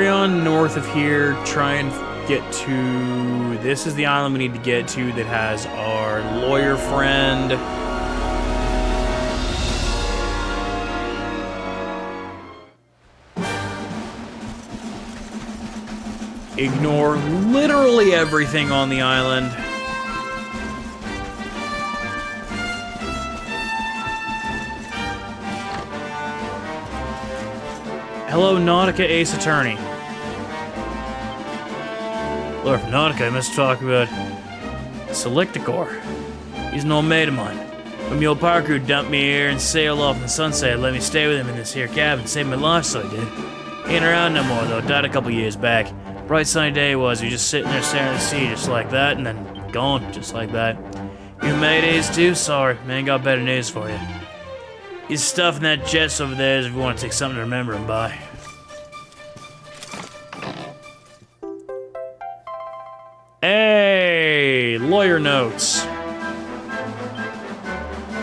carry on north of here, try and get to... This is the island we need to get to that has our lawyer friend. Ignore literally everything on the island. Hello, Nautica Ace Attorney. Lord from Nautica, I must talk about Selecticor. He's an old mate of mine. When the old park crew dumped me here and sailed off in the sunset, let me stay with him in this here cabin, saved my life, so I did. He ain't around no more, though. Died a couple years back. Bright sunny day it was. He was just sitting there staring at the sea just like that, and then gone just like that. You made Ace too? Sorry, man, got better news for you. His stuff in that chest over there if you want to take something to remember him by. Hey, lawyer notes. I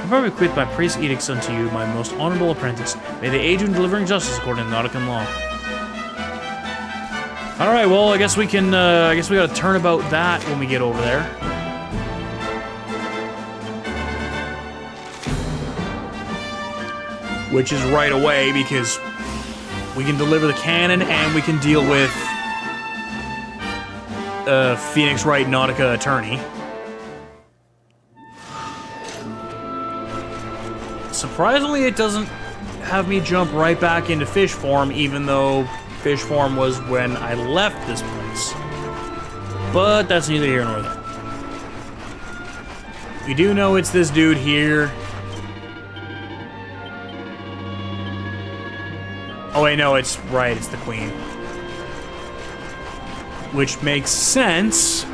probably quit my priest edicts unto you, my most honorable apprentice. May they aid you in delivering justice according to Nautican law. All right, well, I guess we can. I guess we got to turn about that when we get over there. Which is right away, because we can deliver the cannon and we can deal with Phoenix Wright Nautica Attorney. Surprisingly, it doesn't have me jump right back into fish form, even though fish form was when I left this place. But that's neither here nor there. You do know it's this dude here. Oh wait, no, it's right, it's the queen. Which makes sense.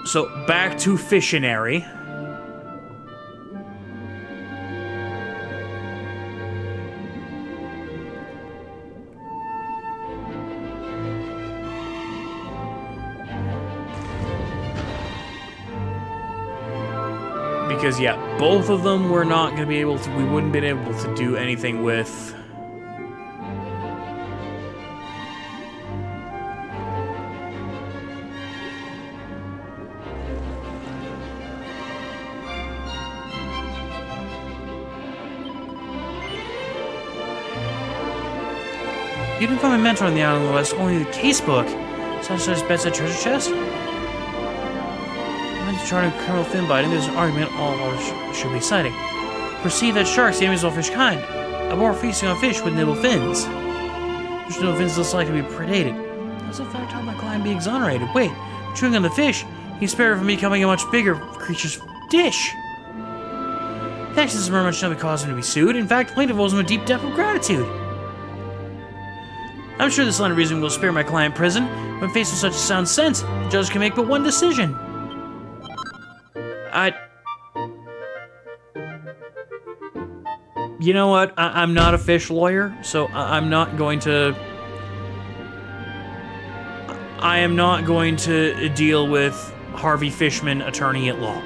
So, back to Fissionary. Because, yeah, both of them we're not going to be able to... We wouldn't been able to do anything with... You didn't find my mentor on the island of the West, only the casebook. Such as bedside treasure chest? I went to try to Colonel Finbite, and there's an argument all should be citing. Perceive that sharks, the enemies of all fish kind. A more feasting on fish with nibble fins. Which nibble fins less likely to be predated. As a fact, how my client be exonerated? Wait, chewing on the fish, he's spared from becoming a much bigger creature's dish. The actions of merman shall be caused him to be sued. In fact, plaintiff owes him a deep debt of gratitude. I'm sure this line of reasoning will spare my client prison. When faced with such a sound sense, the judge can make but one decision. You know what? I'm not a fish lawyer, so I'm not going to... I am not going to deal with Harvey Fishman, attorney at law.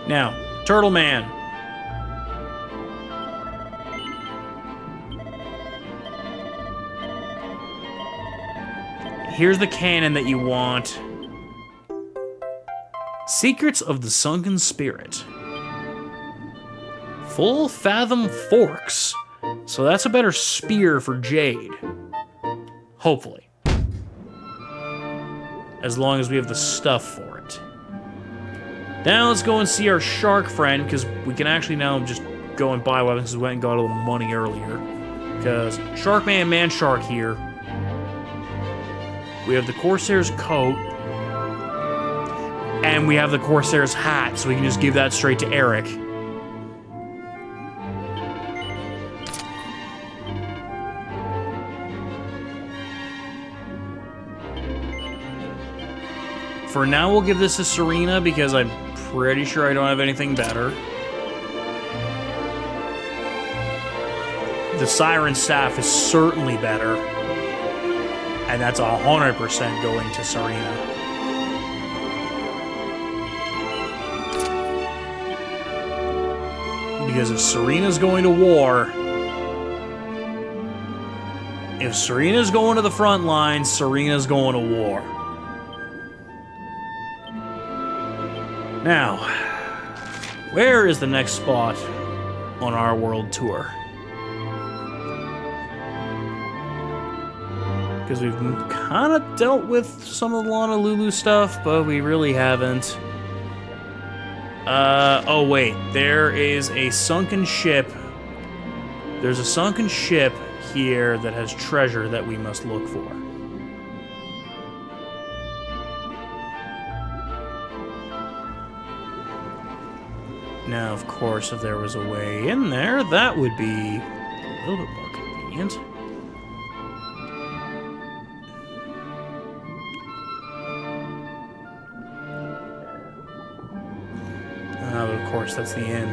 Now, Turtle Man. Here's the cannon that you want. Secrets of the Sunken Spirit. Full Fathom Forks. So that's a better spear for Jade. Hopefully. As long as we have the stuff for it. Now let's go and see our shark friend, because we can actually now just go and buy weapons, because we went and got a little money earlier. Because Sharkman Man Shark here. We have the Corsair's coat. And we have the Corsair's hat, so we can just give that straight to Eric. For now, we'll give this to Serena, because I'm pretty sure I don't have anything better. The Siren Staff is certainly better. And that's 100% going to Serena. Because if Serena's going to war... If Serena's going to the front lines, Serena's going to war. Now, where is the next spot on our world tour? Because we've kind of dealt with some of the Lana Lulu stuff, but we really haven't. Oh wait, there is a sunken ship. There's a sunken ship here that has treasure that we must look for. Now, of course, if there was a way in there, that would be a little bit more convenient. But of course, that's the inn.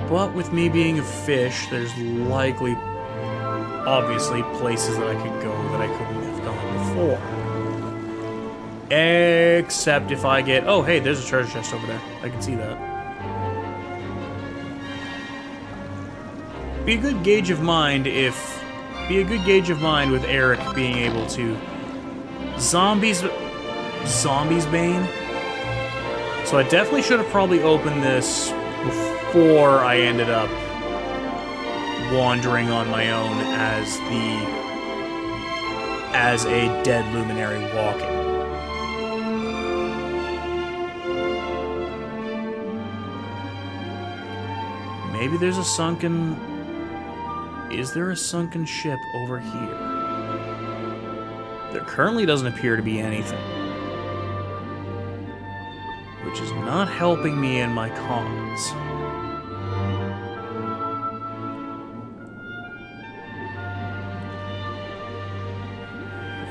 But with me being a fish, there's likely, obviously, places that I could go that I couldn't have gone before. Except if I get... Oh, hey, there's a treasure chest over there. I can see that. Be a good gauge of mind if... Be a good gauge of mind with Eric being able to... Zombies Bane? So I definitely should have probably opened this before I ended up wandering on my own as a dead Luminary walking. Maybe there's a sunken... Is there a sunken ship over here? There currently doesn't appear to be anything. Which is not helping me in my cause.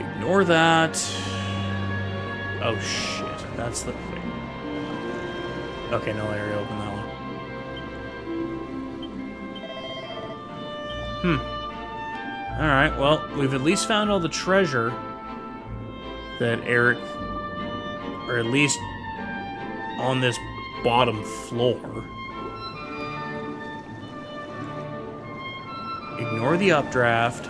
Ignore that. Oh shit, that's the thing. Okay, no, I already opened that one. Alright, well, we've at least found all the treasure that Eric, or at least on this bottom floor. Ignore the updraft.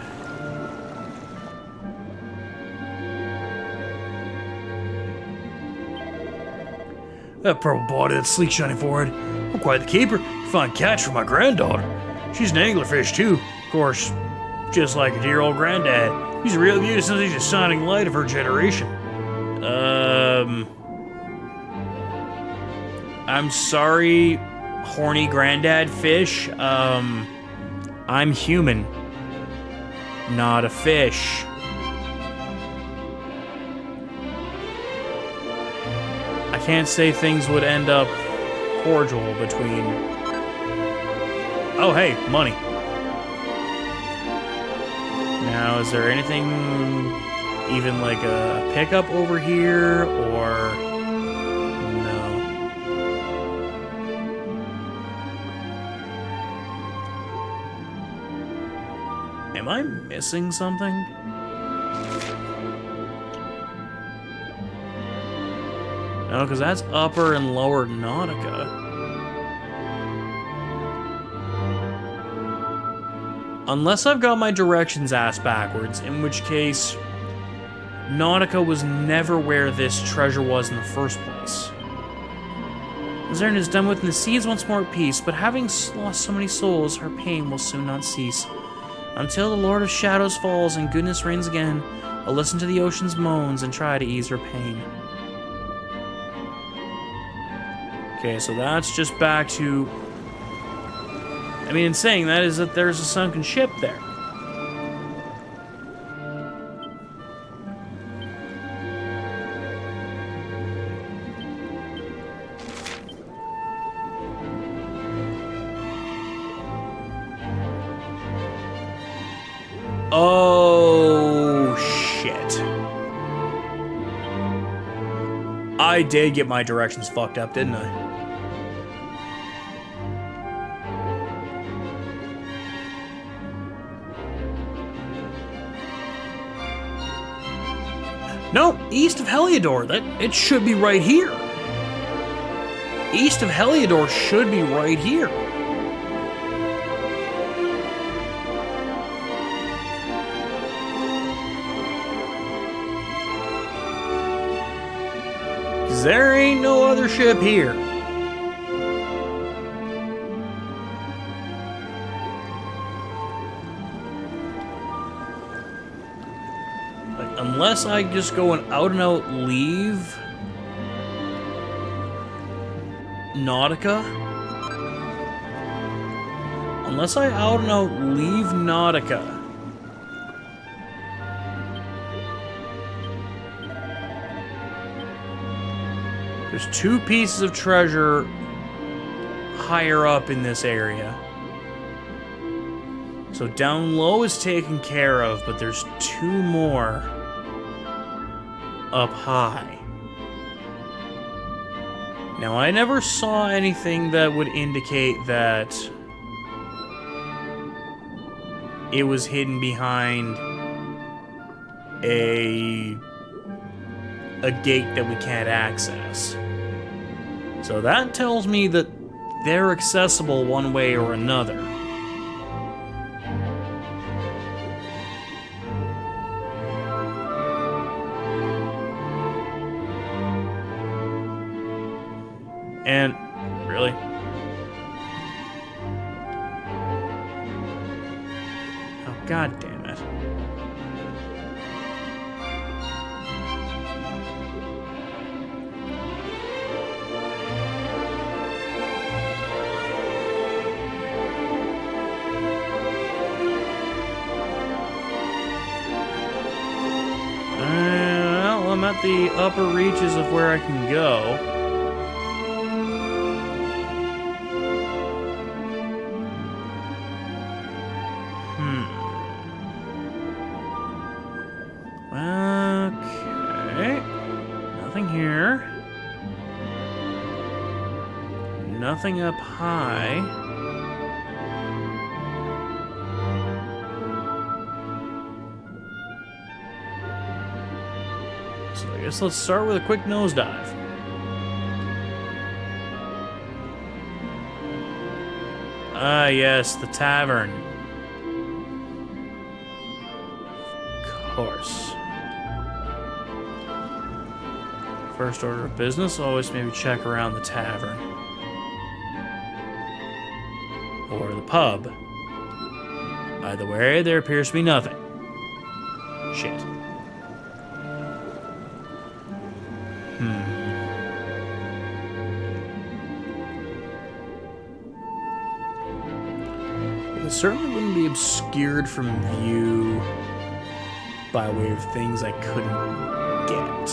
That purple body, that sleek shiny forehead. I'm quite the keeper. Fine catch for my granddaughter. She's an anglerfish too. Of course, just like her dear old granddad. He's a real beauty since he's a shining light of her generation. I'm sorry, horny granddad fish. I'm human, not a fish. I can't say things would end up cordial between... Oh, hey, money. Now, is there anything even like a pickup over here, or... No. Am I missing something? No, because that's Upper and Lower Nautica. Unless I've got my directions ass backwards, in which case, Nautica was never where this treasure was in the first place. Zern is done with and the sea is once more at peace, but having lost so many souls, her pain will soon not cease. Until the Lord of Shadows falls and goodness reigns again, I'll listen to the ocean's moans and try to ease her pain. Okay, so that's just back to... I mean, in saying that is that there's a sunken ship there. Oh, shit. I did get my directions fucked up, didn't I? No, east of Heliodor. It should be right here. East of Heliodor should be right here. Cause there ain't no other ship here. Unless I just go and out leave Nautica. Unless I out and out leave Nautica. There's 2 pieces of treasure higher up in this area. So down low is taken care of, but there's 2 more up high. Now, I never saw anything that would indicate that it was hidden behind a gate that we can't access. So that tells me that they're accessible one way or another. And, really? Oh, god damn it. Well, I'm at the upper reaches of where I can go. Nothing up high. So I guess let's start with a quick nosedive. Ah, yes, the tavern. Of course. First order of business, always maybe check around the tavern. Or the pub. Either way, there appears to be nothing. Shit. It certainly wouldn't be obscured from view by way of things I couldn't get.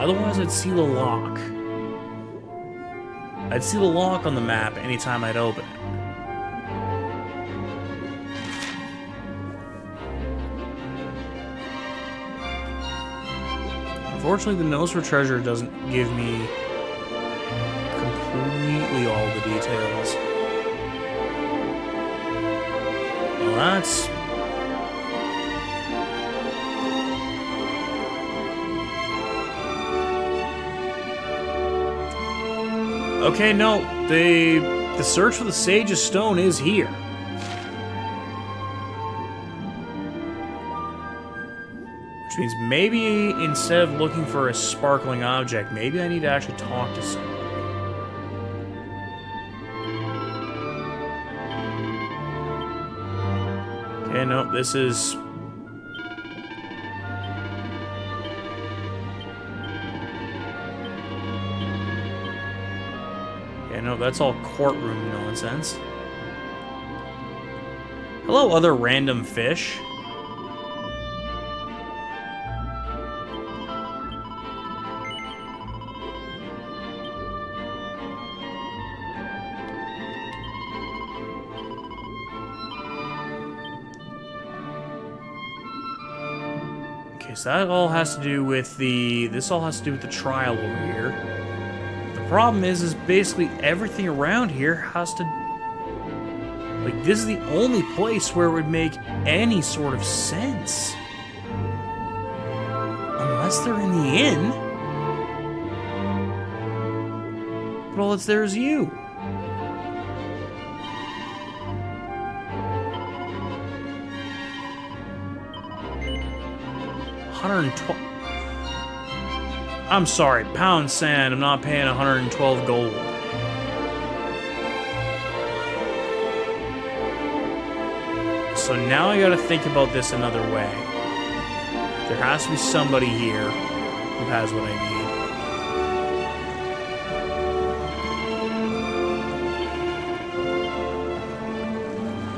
Otherwise, I'd see the lock. I'd see the lock on the map anytime I'd open it. Unfortunately, the nose for treasure doesn't give me completely all the details. Well, that's... Okay, no, the search for the Sage's Stone is here. Which means maybe instead of looking for a sparkling object, maybe I need to actually talk to someone. Okay, no, this is... No, that's all courtroom nonsense. Hello, other random fish. Okay, so that all has to do with the... This all has to do with the trial over here. The problem is basically everything around here has to... Like, this is the only place where it would make any sort of sense. Unless they're in the inn. But all that's there is you. 112. I'm sorry, pound sand. I'm not paying 112 gold. So now I gotta think about this another way. There has to be somebody here who has what I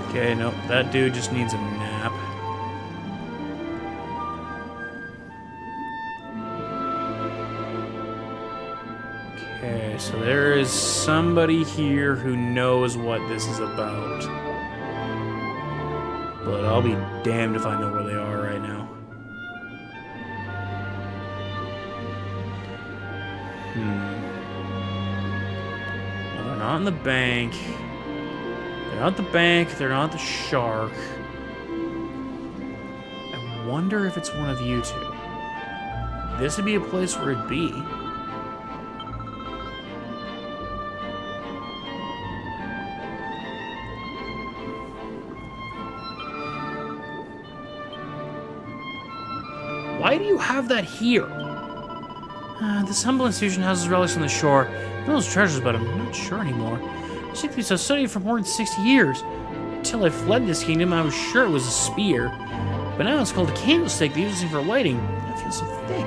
need. Okay, nope, that dude just needs a nap. Okay, so there is somebody here who knows what this is about. But I'll be damned if I know where they are right now. Well, they're not in the bank. They're not the bank, they're not the shark. I wonder if it's one of you two. This would be a place where it'd be. Why do you have that here? This humble institution houses relics on the shore. Those treasures, but I'm not sure anymore. I seem to be studied for more than 60 years. Until I fled this kingdom, I was sure it was a spear. But now it's called a candlestick they use for lighting. It feels so thick.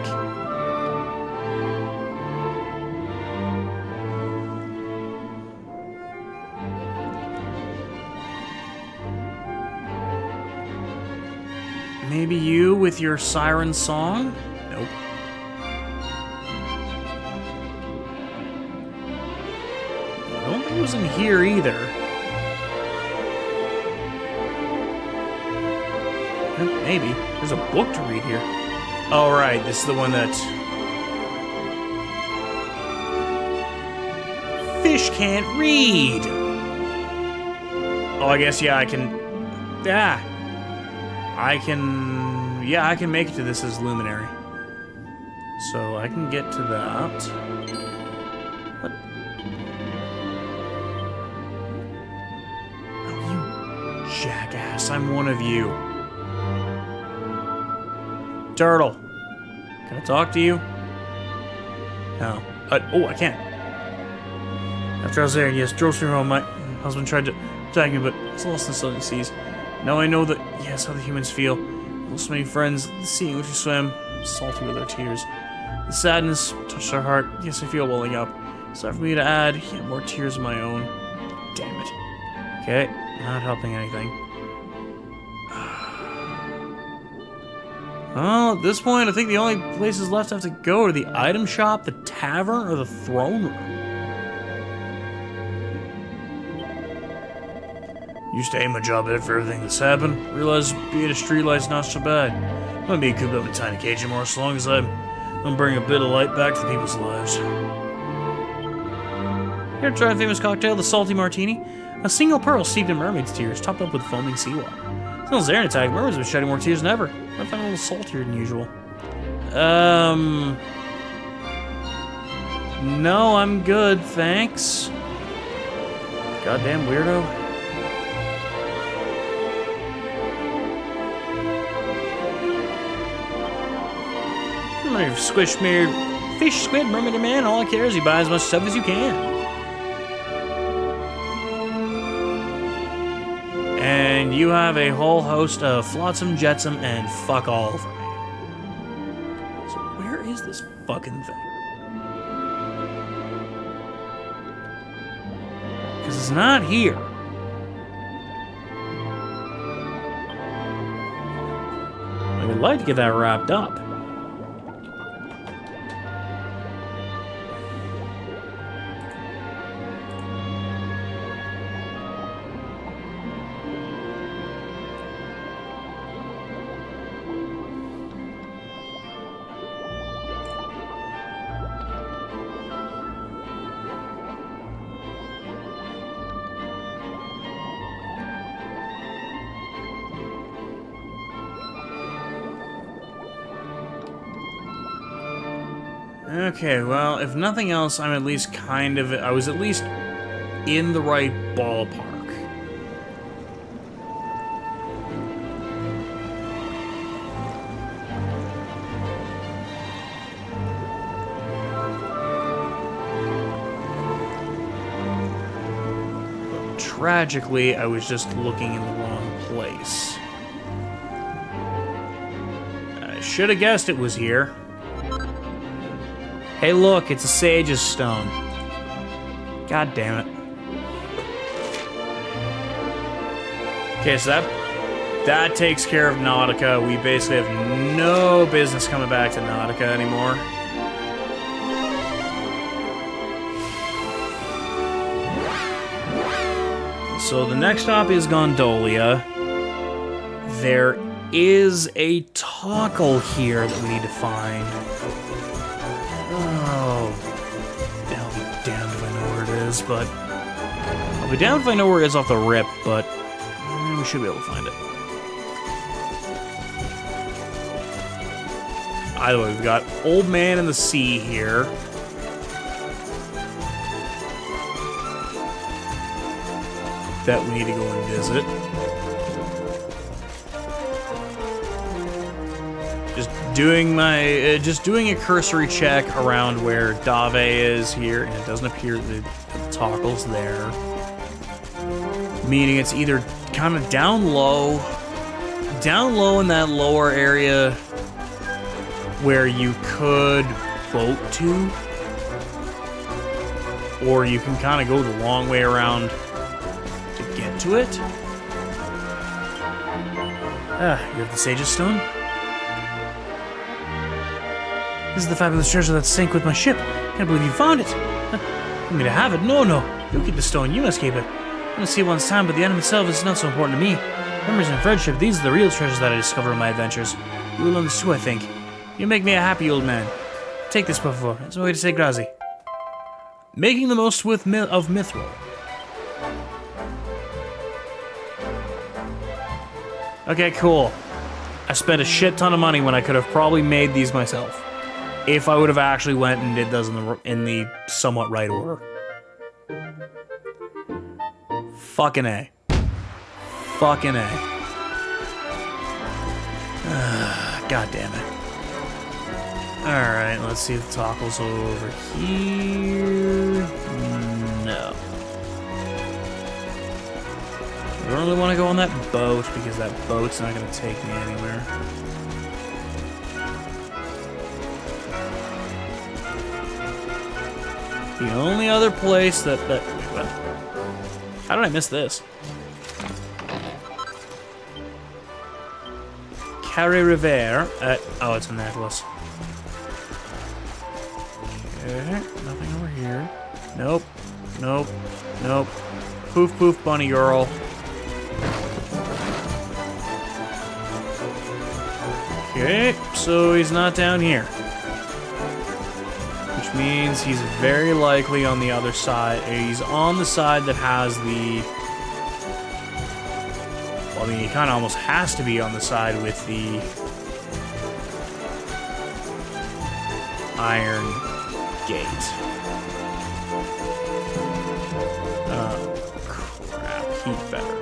Maybe you with your siren song? Nope. I don't think it was in here either. Maybe. There's a book to read here. Oh, right. This is the one that... Fish can't read! Oh, I guess, yeah, I can... Yeah. I can make it to this as Luminary. So I can get to that. What? Oh, you jackass. I'm one of you. Turtle. Can I talk to you? No. Oh, I can't. After I was there, yes, drove through home. My husband tried to attack me, but it's lost in the southern seas. Now I know that, yes, how the humans feel. So many friends, the sea in which we swim, salty with our tears. The sadness touched our heart. Yes, I feel welling up. It's time for me to add more tears of my own. Damn it. Okay, not helping anything. Well, at this point, I think the only places left I have to go are the item shop, the tavern, or the throne room. Used to hate my job at for everything that's happened. Realized being a streetlight's not so bad. I'm gonna be cooped up in a tiny cage anymore as long as I'm gonna bring a bit of light back to people's lives. Here to try a famous cocktail, the salty martini. A single pearl steeped in mermaid's tears, topped up with foaming seawater. Smells there in attack. Mermaids have been shedding more tears than ever. I find it a little saltier than usual. No, I'm good, thanks. Goddamn weirdo. Squish, smeared fish, squid, mermaid, man. All I care is you buy as much stuff as you can. And you have a whole host of flotsam, jetsam, and fuck all for me. So where is this fucking thing? Because it's not here. I would like to get that wrapped up. Okay, well, if nothing else, I'm at least kind of... I was at least in the right ballpark. But tragically, I was just looking in the wrong place. I should have guessed it was here. Hey, look, it's a sage's stone. God damn it. Okay, so that takes care of Nautica. We basically have no business coming back to Nautica anymore. So the next stop is Gondolia. There is a toggle here that we need to find. Oh, I'll be damned if I know where it is, but... I'll be damned if I know where it is off the rip, but... we should be able to find it. Either way, we've got Old Man in the Sea here. That we need to go and visit. Just doing a cursory check around where Dave is here, and it doesn't appear that the toggle's there. Meaning it's either kind of down low in that lower area where you could boat to, or you can kind of go the long way around to get to it. You have the Sage's Stone? This is the fabulous treasure that sank with my ship. Can't believe you found it. I'm gonna have it. No. You keep the stone. You must keep it. I'm gonna see it once time, but the item itself is not so important to me. Memories and friendship, these are the real treasures that I discover in my adventures. You will learn this too, I think. You make me a happy old man. Take this, por favor. It's my way to say grazie. Making the most of Mithril. Okay, cool. I spent a shit ton of money when I could have probably made these myself. If I would have actually went and did those in the somewhat right order. Fucking A. Fucking A. God damn it. Alright, let's see if the toggle's over here. No. I don't really want to go on that boat because that boat's not going to take me anywhere. The only other place that wait, what? How did I miss this? Carré River. Oh, it's a necklace. Okay, nothing over here. Nope. Poof, poof, bunny girl. Okay, so he's not down here. Which means he's very likely on the other side. He's on the side that has the... Well, I mean, he kind of almost has to be on the side with the... iron gate. Oh, crap. He better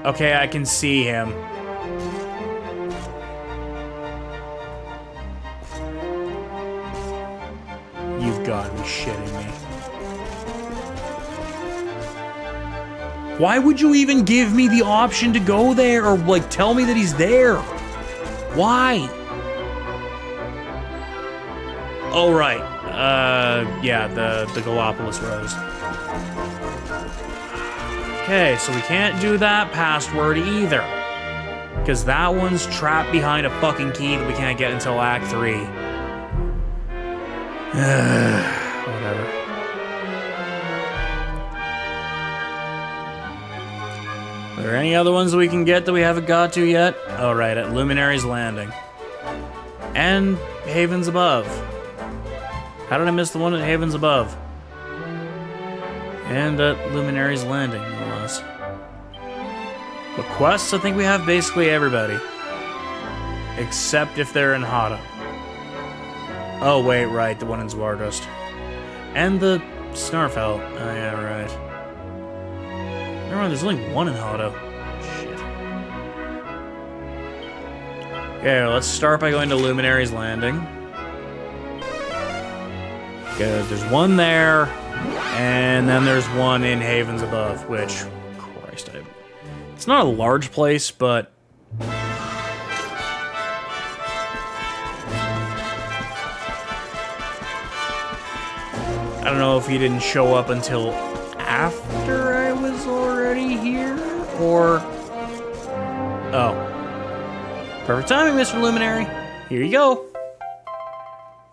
not. Okay, I can see him. You've got to be shitting me. Why would you even give me the option to go there or, like, tell me that he's there? Why? Oh, right. Yeah, the Galapagos Rose. Okay, so we can't do that password either. Because that one's trapped behind a fucking key that we can't get until Act 3. Whatever. Are there any other ones that we can get that we haven't got to yet? Oh, right, at Luminary's Landing. And Havens Above. How did I miss the one at Havens Above? And at Luminary's Landing, no less. But quests, I think we have basically everybody. Except if they're in Hada. Oh, wait, right, the one in Zwargost. And the Snarfell. Oh, yeah, right. Never mind, there's only one in Hado. Shit. Okay, let's start by going to Luminary's Landing. Okay, there's one there, and then there's one in Havens Above, which, Christ, it's not a large place, but I don't know if he didn't show up until after I was already here, or... Oh. Perfect timing, Mr. Luminary. Here you go.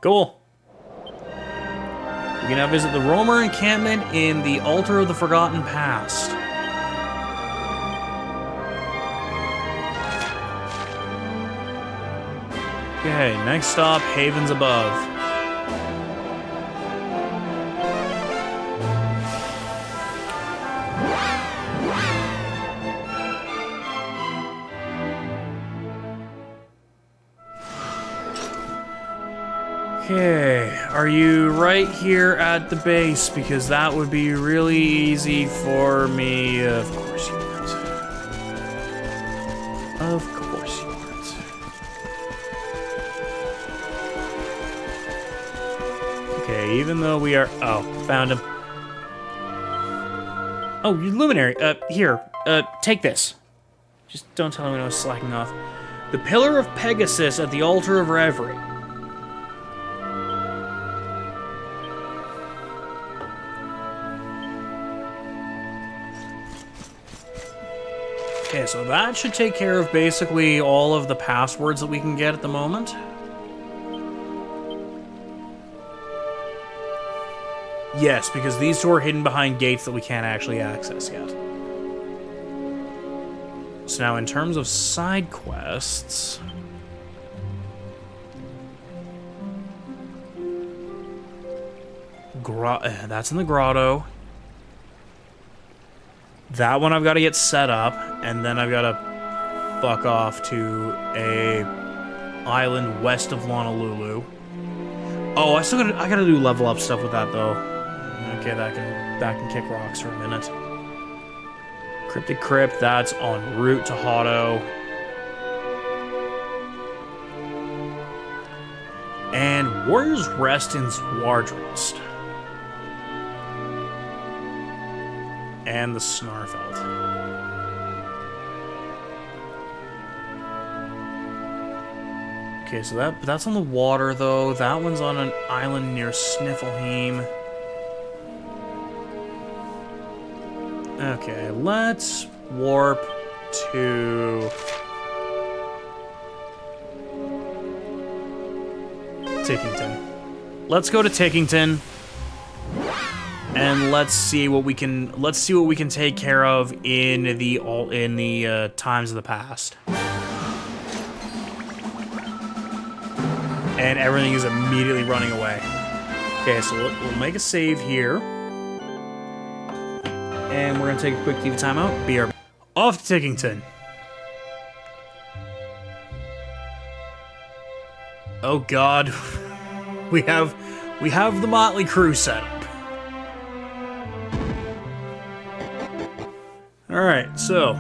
Cool. We can now visit the Roamer encampment in the Altar of the Forgotten Past. Okay, next stop, Havens Above. Okay, are you right here at the base? Because that would be really easy for me. Of course you weren't. Of course you weren't. Okay, even though we are... Oh, found him. Oh, you Luminary. Here, take this. Just don't tell anyone I was slacking off. The Pillar of Pegasus at the Altar of Reverie. Okay, so that should take care of basically all of the passwords that we can get at the moment. Yes, because these two are hidden behind gates that we can't actually access yet. So now in terms of side quests... that's in the grotto. That one I've got to get set up, and then I've got to fuck off to a island west of Honolulu. Oh, I gotta do level up stuff with that though. Okay, that can kick rocks for a minute. Cryptic Crypt, that's en route to Hado. And Warrior's Rest in Zwargost. And the Snarfelt. Okay, so that's on the water, though. That one's on an island near Sniffleheim. Okay, let's warp to... Tickington. Let's go to Tickington. And let's see what we can take care of in the times of the past. And everything is immediately running away. Okay, so we'll make a save here. And we're gonna take a quick TV timeout. Be off to Tickington. Oh God, we have the Motley Crew set up. All right, so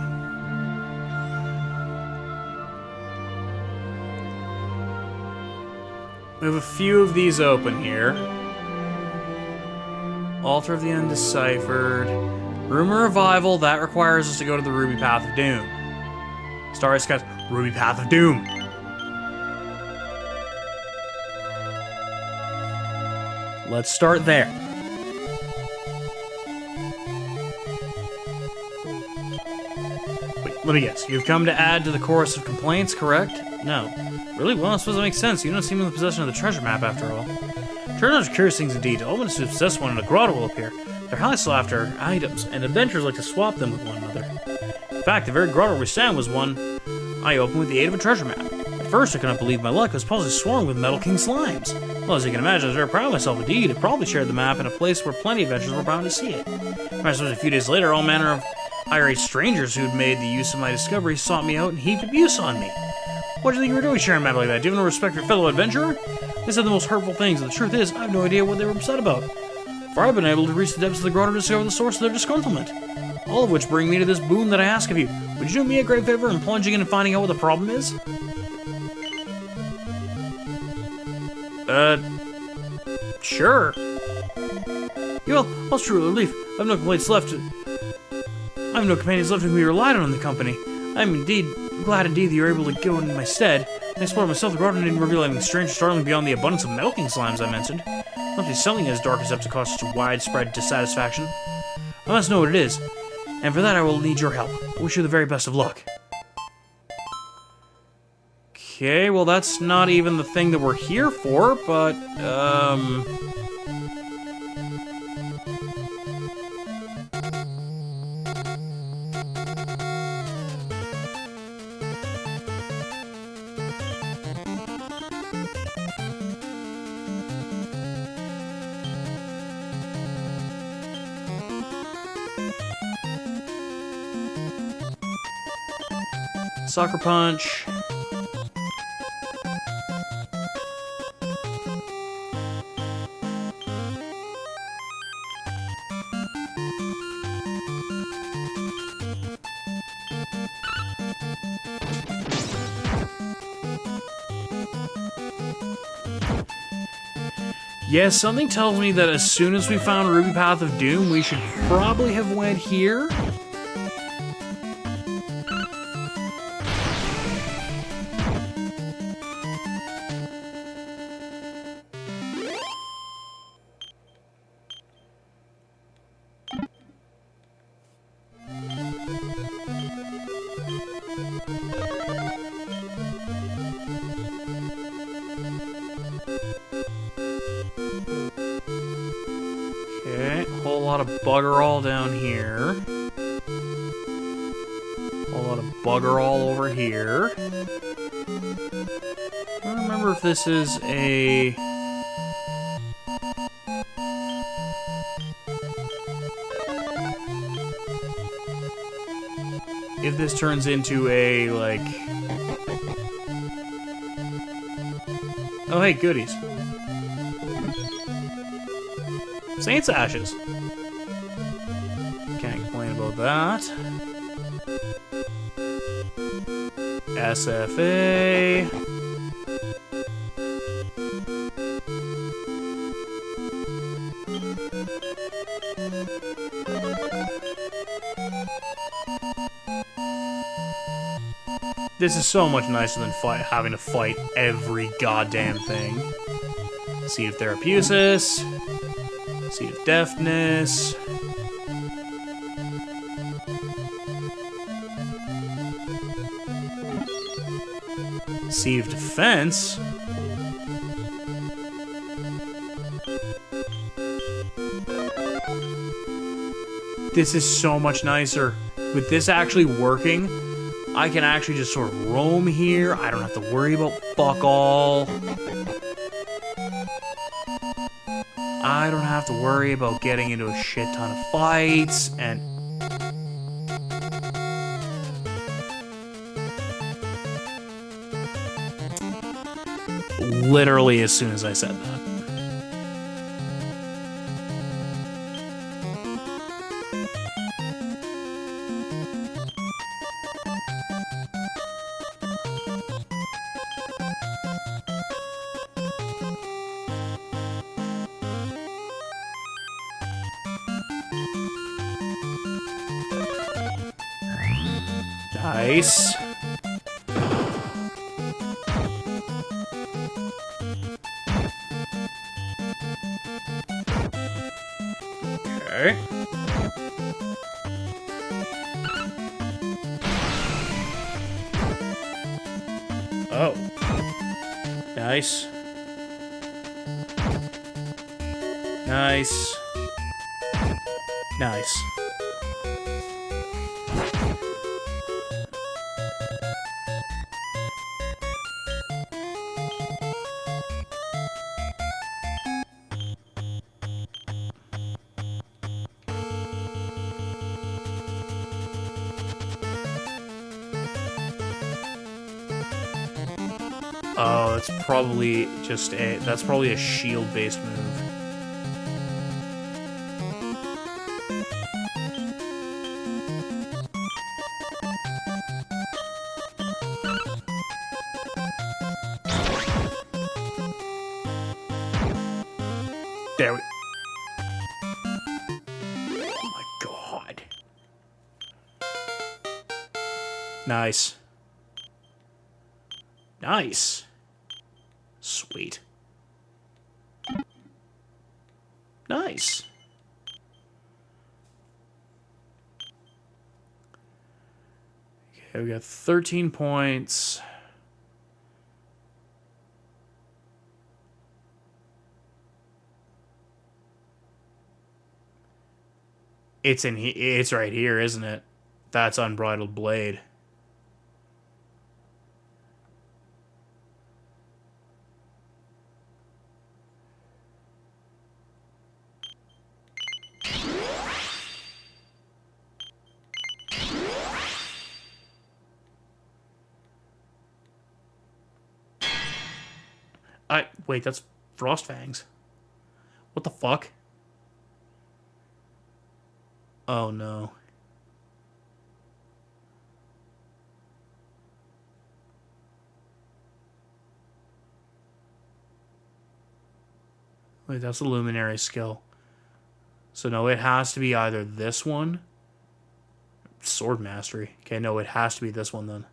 we have a few of these open here. Altar of the Undeciphered. Rumor Revival, that requires us to go to the Ruby Path of Doom. Starry Skies, Ruby Path of Doom. Let's start there. Wait, let me guess. You've come to add to the chorus of complaints, correct? No. Really? Well, I suppose that makes sense. You don't seem in the possession of the treasure map, after all. Turn out curious things indeed. Omens who possess one in a grotto will appear. They're highly sought after items, and adventurers like to swap them with one another. In fact, the very grotto we stand was one I opened with the aid of a treasure map. At first, I could not believe my luck. It was possibly swarmed with Metal King slimes. Well, as you can imagine, I was very proud of myself indeed. I probably shared the map in a place where plenty of adventurers were bound to see it. I suppose a few days later, all manner of irate strangers who'd made the use of my discovery sought me out and heaped abuse on me. What do you think you were doing sharing a map like that? Do you have no respect for your fellow adventurer? They said the most hurtful things, and the truth is, I have no idea what they were upset about. For I've been able to reach the depths of the grotto to discover the source of their disgruntlement. All of which bring me to this boon that I ask of you. Would you do me a great favor in plunging in and finding out what the problem is? Sure. Well, I'll truly relief. I have no complaints left. I have no companions left whom we relied on in the company. I am indeed glad that you were able to go in my stead. I explored myself the garden and didn't reveal anything strange or startling beyond the abundance of milking slimes I mentioned. Not be something as dark as up to cause such widespread dissatisfaction. I must know what it is, and for that I will need your help. I wish you the very best of luck. Okay, well that's not even the thing that we're here for, but, Sucker Punch. Yes, something tells me that as soon as we found Ruby Path of Doom, we should probably have went here. Okay, whole lot of bugger all down here. Whole lot of bugger all over here. I don't remember if this is a... if this turns into a, like... oh, hey, goodies. Saint's Ashes. Can't complain about that. SFA. This is so much nicer than having to fight every goddamn thing. Seed of Therapesis. Seed of Deafness. Seed of Defense. This is so much nicer. With this actually working, I can actually just sort of roam here. I don't have to worry about fuck all. I don't have to worry about getting into a shit ton of fights, and... literally as soon as I said that. Nice. Okay. Oh. Nice. Nice. Nice. Oh, that's probably just a... That's probably a shield-based move. There we... Oh my god. Nice. Nice. Sweet. Nice. Okay, we got 13 points. It's right here, isn't it? That's Unbridled Blade. Wait, that's Frost Fangs. What the fuck? Oh no. Wait, that's a Luminary skill. So no, it has to be either this one. Sword Mastery. Okay, no, it has to be this one then.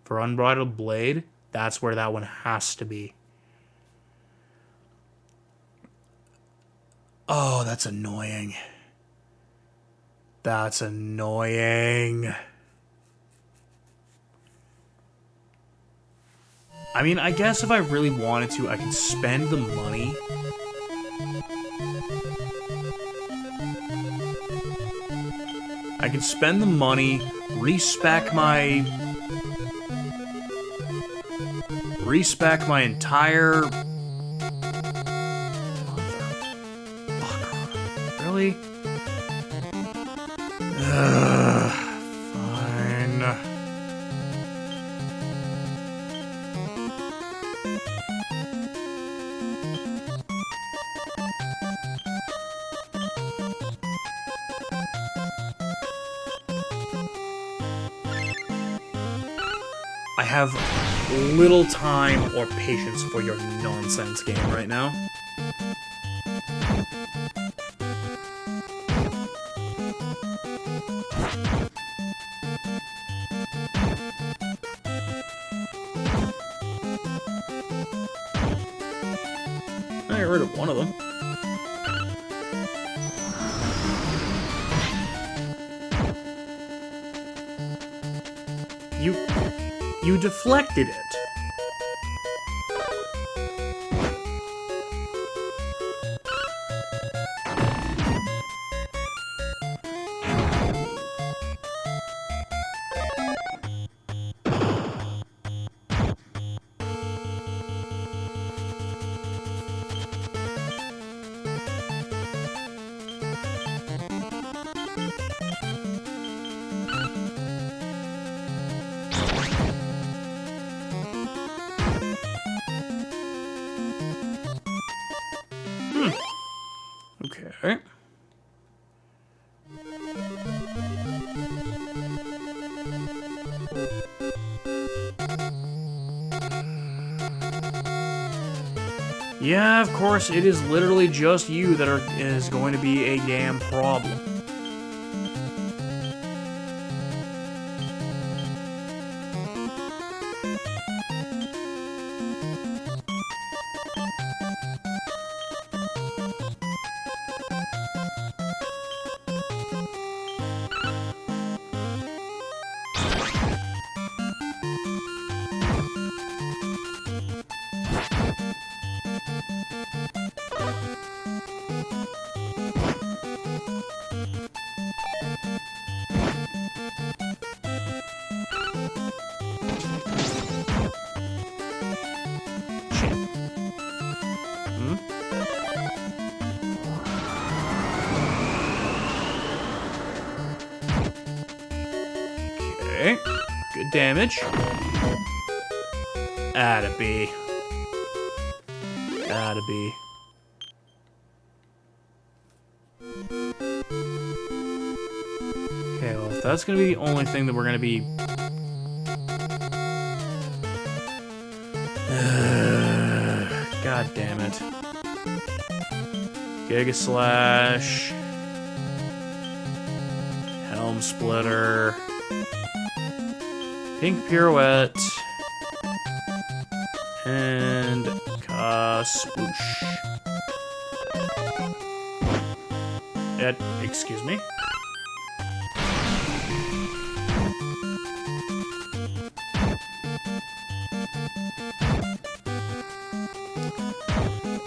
For Unbridled Blade, that's where that one has to be. Oh, that's annoying. That's annoying. I mean, I guess if I really wanted to, I could spend the money. I could spend the money, respec my entire... Motherfucker. Really? Fine. I have little time or patience for your nonsense game right now. I got rid of one of them. You deflected it. Okay. Yeah, of course, it is literally just you that is going to be a damn problem. Okay, good damage. Atta B. Atta B. Okay, well, if that's gonna be the only thing that we're gonna be... God damn it. Giga Slash. Helm Splitter. Pink Pirouette. And Ka-Swoosh. Excuse me?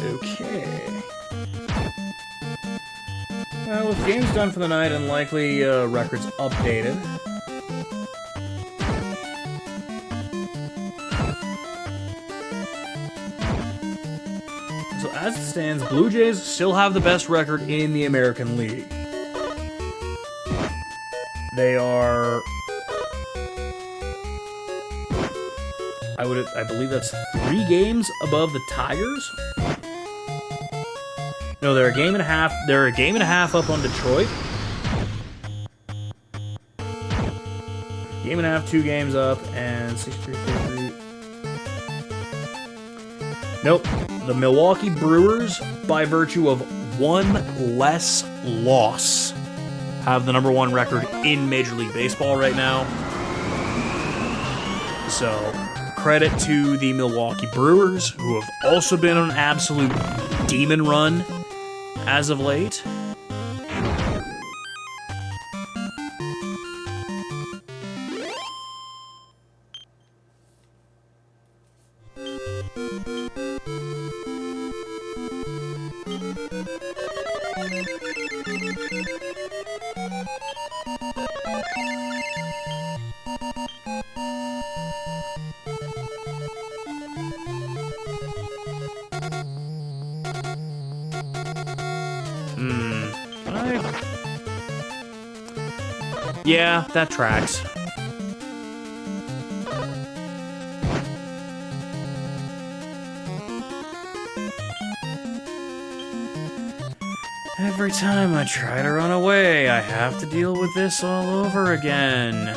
Okay. Well, with games done for the night and likely records updated. So as it stands, Blue Jays still have the best record in the American League. They are... I believe that's 3 games above the Tigers. No, they're a game and a half. They're a game and a half up on Detroit. Game and a half, 2 games up, and 63-43. Nope. The Milwaukee Brewers, by virtue of 1 less loss, have the #1 record in Major League Baseball right now. So, credit to the Milwaukee Brewers, who have also been on an absolute demon run as of late. Yeah, that tracks. Every time I try to run away, I have to deal with this all over again.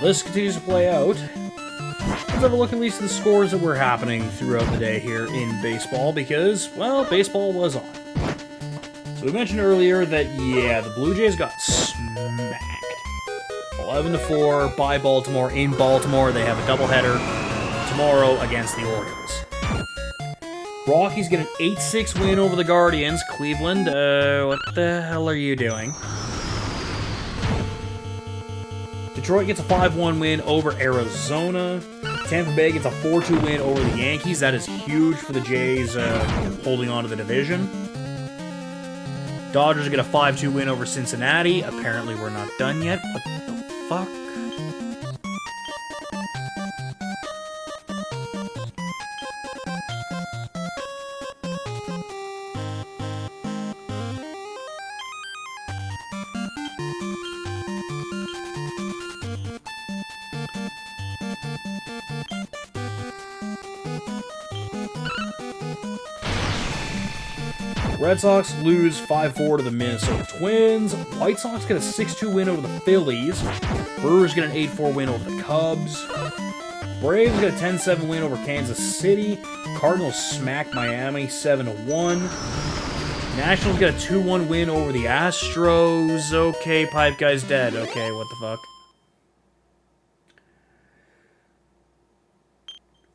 This continues to play out. Let's have a look at least at the scores that were happening throughout the day here in baseball, because, well, baseball was on. So we mentioned earlier that, yeah, the Blue Jays got smacked. 11-4 by Baltimore in Baltimore. They have a doubleheader tomorrow against the Orioles. Rockies get an 8-6 win over the Guardians. Cleveland, what the hell are you doing? Detroit gets a 5-1 win over Arizona. Tampa Bay gets a 4-2 win over the Yankees. That is huge for the Jays holding on to the division. Dodgers get a 5-2 win over Cincinnati. Apparently we're not done yet. What the fuck? Red Sox lose 5-4 to the Minnesota Twins. White Sox get a 6-2 win over the Phillies. Brewers get an 8-4 win over the Cubs. Braves get a 10-7 win over Kansas City. Cardinals smack Miami 7-1. Nationals get a 2-1 win over the Astros. Okay, Pipe Guy's dead. Okay, what the fuck?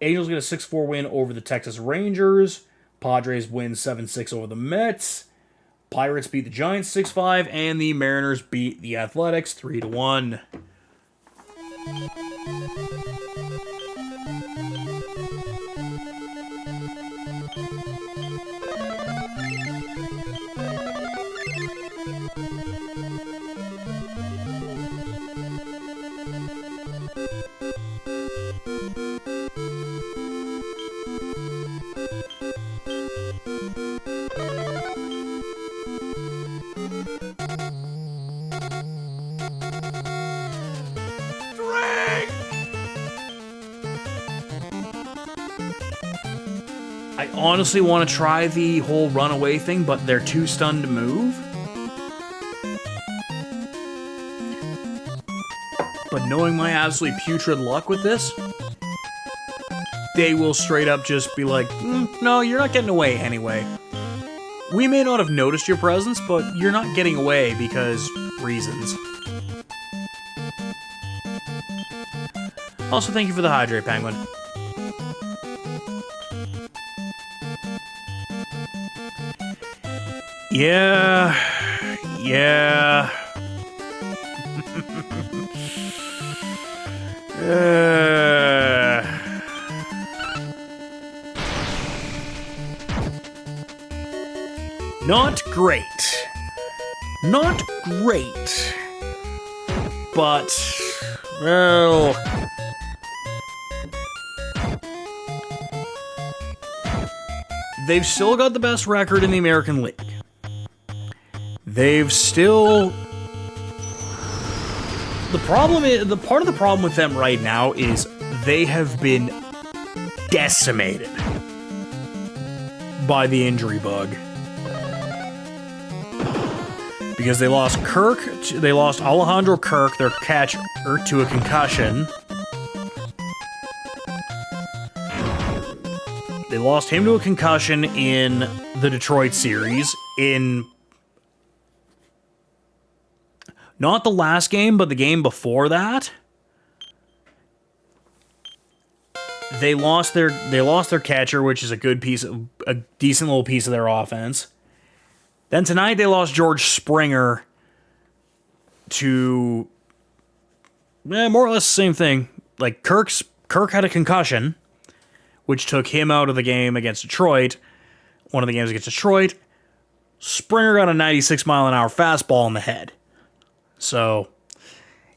Angels get a 6-4 win over the Texas Rangers. Padres win 7-6 over the Mets. Pirates beat the Giants 6-5, and the Mariners beat the Athletics 3-1. I honestly want to try the whole runaway thing, but they're too stunned to move. But knowing my absolutely putrid luck with this, they will straight up just be like, no, you're not getting away anyway. We may not have noticed your presence, but you're not getting away because reasons. Also, thank you for the hydrate, Penguin. Yeah. Not great. Not great. But, well... they've still got the best record in the American League. They've still... The problem is, part of the problem with them right now is they have been decimated by the injury bug. Because they lost Kirk, they lost Alejandro Kirk, their catcher, to a concussion. They lost him to a concussion in the Detroit series, in not the last game, but the game before that. They lost their catcher, which is a decent little piece of their offense. Then tonight they lost George Springer to more or less the same thing. Like Kirk had a concussion, which took him out of the game against Detroit. One of the games against Detroit. Springer got a 96-mile-an-hour fastball in the head. So,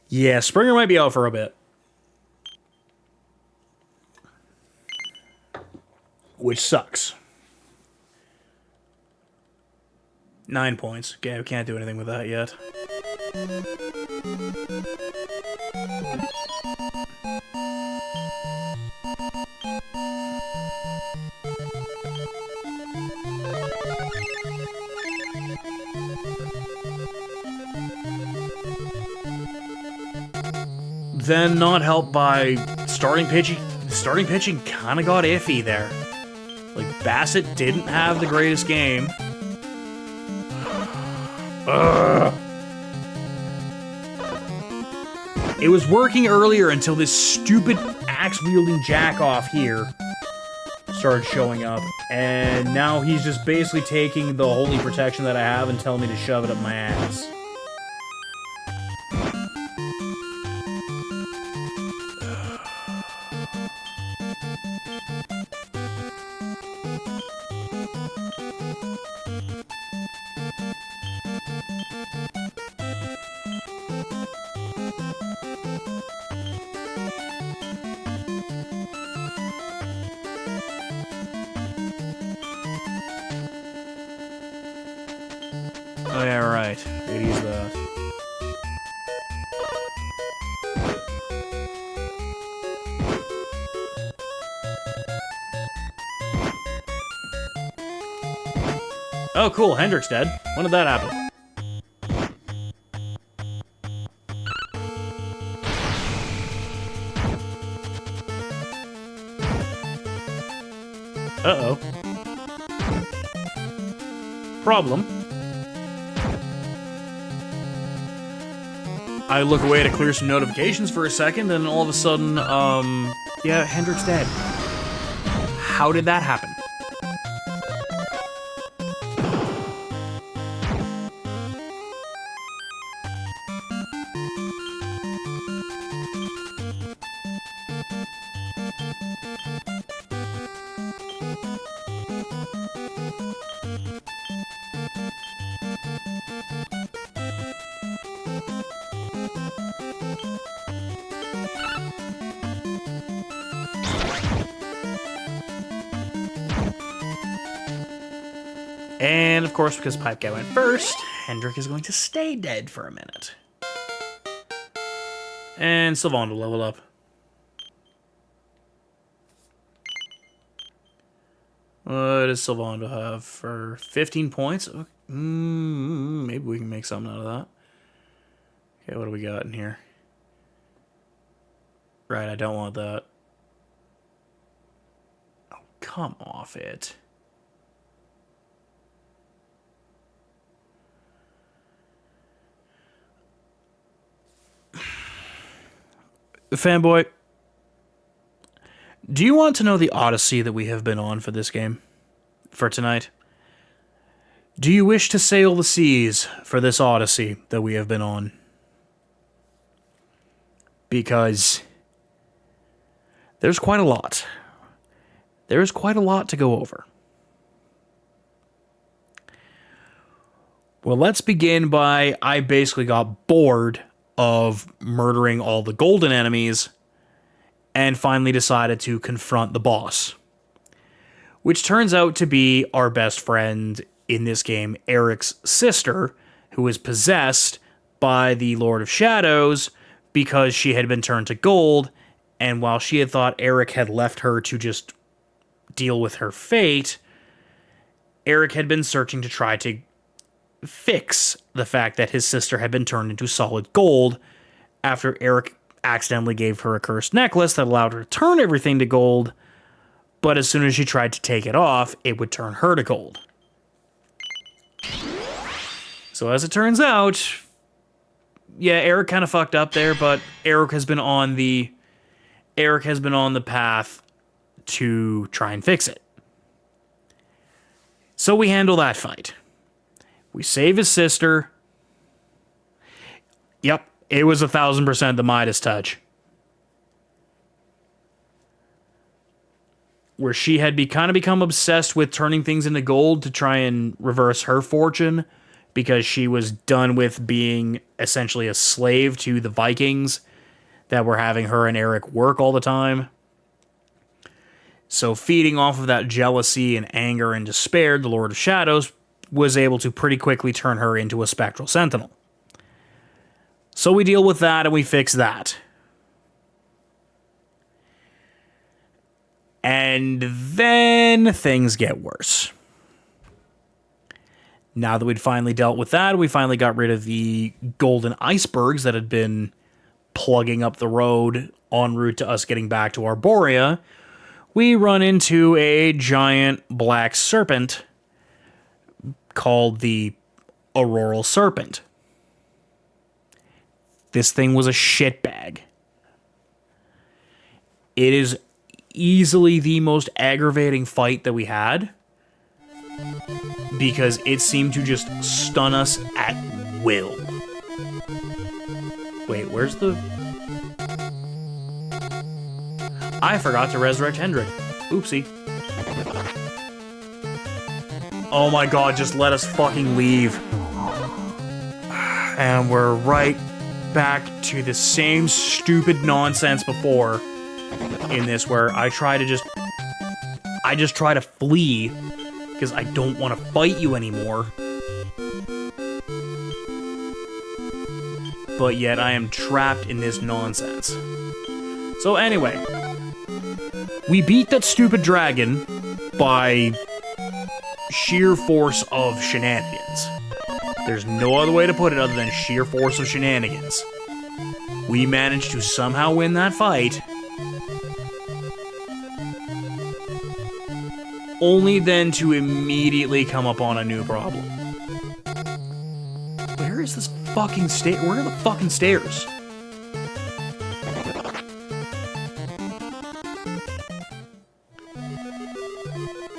yeah, Springer might be out for a bit. Which sucks. 9 points. Okay, we can't do anything with that yet. Then not helped by starting pitching. Starting pitching kind of got iffy there. Like, Bassett didn't have the greatest game. It was working earlier until this stupid axe-wielding jack-off here started showing up. And now he's just basically taking the holy protection that I have and telling me to shove it up my ass. Oh yeah, right. They'd use that. Oh cool, Hendrick's dead. When did that happen? Uh-oh. Problem. I look away to clear some notifications for a second, and all of a sudden, yeah, Hendrick's dead. How did that happen? And, of course, because Pipe Guy went first, Hendrik is going to stay dead for a minute. And Sylvain will level up. What does Sylvain have for 15 points? Maybe we can make something out of that. Okay, what do we got in here? Right, I don't want that. Oh, come off it. Fanboy, do you want to know the odyssey that we have been on for this game? For tonight? Do you wish to sail the seas for this odyssey that we have been on? Because there's quite a lot. There's quite a lot to go over. Well, let's begin by I basically got bored of murdering all the golden enemies and finally decided to confront the boss, which turns out to be our best friend in this game, Eric's sister, who is possessed by the Lord of Shadows because she had been turned to gold, and while she had thought Eric had left her to just deal with her fate, Eric had been searching to try to fix the fact that his sister had been turned into solid gold after Eric accidentally gave her a cursed necklace that allowed her to turn everything to gold, but as soon as she tried to take it off, it would turn her to gold. So as it turns out, yeah, Eric kind of fucked up there, but Eric has been on the path to try and fix it. So we handle that fight. We save his sister. Yep, it was 1,000% the Midas touch. Where she had kind of become obsessed with turning things into gold to try and reverse her fortune because she was done with being essentially a slave to the Vikings that were having her and Eric work all the time. So feeding off of that jealousy and anger and despair, the Lord of Shadows was able to pretty quickly turn her into a spectral sentinel. So we deal with that and we fix that. And then things get worse. Now that we'd finally dealt with that, we finally got rid of the golden icebergs that had been plugging up the road en route to us getting back to Arborea. We run into a giant black serpent called the Auroral Serpent. This thing was a shitbag. It is easily the most aggravating fight that we had because it seemed to just stun us at will. Wait, where's the... I forgot to resurrect Hendrik. Oopsie. Oh my god, just let us fucking leave. And we're right back to the same stupid nonsense before in this where I just try to flee because I don't want to fight you anymore. But yet I am trapped in this nonsense. So anyway, we beat that stupid dragon by sheer force of shenanigans. There's no other way to put it other than sheer force of shenanigans. We managed to somehow win that fight, only then to immediately come upon a new problem. Where is this fucking where are the fucking stairs?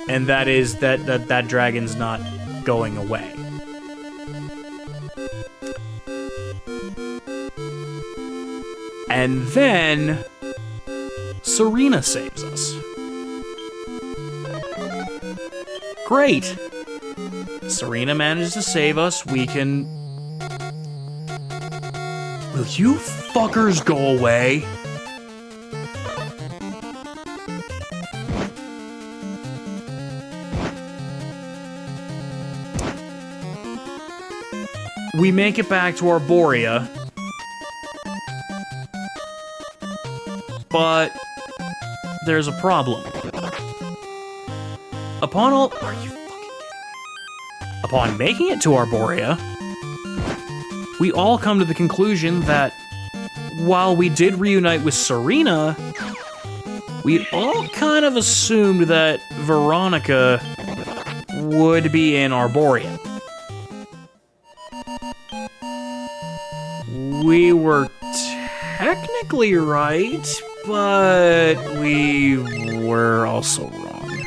And that is that dragon's not going away. And then Serena saves us. Great. Serena manages to save us. We can... Will you fuckers go away? We make it back to Arborea. But there's a problem. Upon all... Are you fucking kidding me? Upon making it to Arborea, we all come to the conclusion that while we did reunite with Serena, we all kind of assumed that Veronica would be in Arborea. We were technically right, but we were also wrong.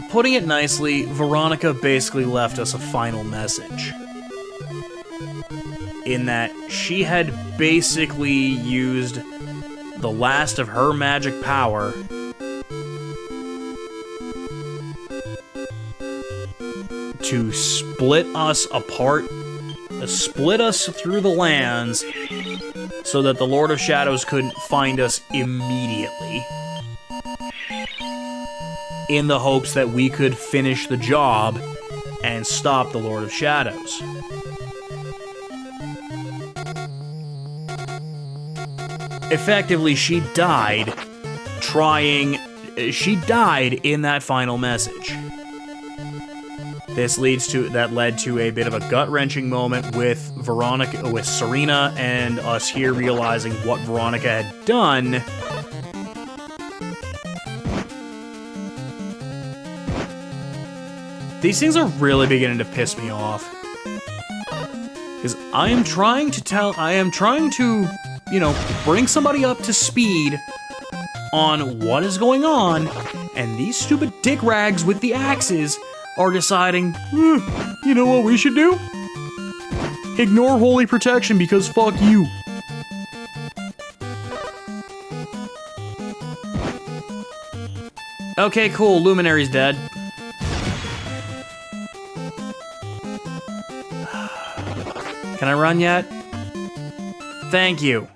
Putting it nicely, Veronica basically left us a final message. In that she had basically used the last of her magic power to split us apart, split us through the lands, so that the Lord of Shadows couldn't find us immediately, in the hopes that we could finish the job and stop the Lord of Shadows. Effectively, she died in that final message. That led to a bit of a gut-wrenching moment with Serena, and us here realizing what Veronica had done. These things are really beginning to piss me off. Because I am trying to, you know, bring somebody up to speed on what is going on, and these stupid dick rags with the axes are deciding, you know what we should do? Ignore holy protection because fuck you. Okay, cool, Luminary's dead. Can I run yet? Thank you.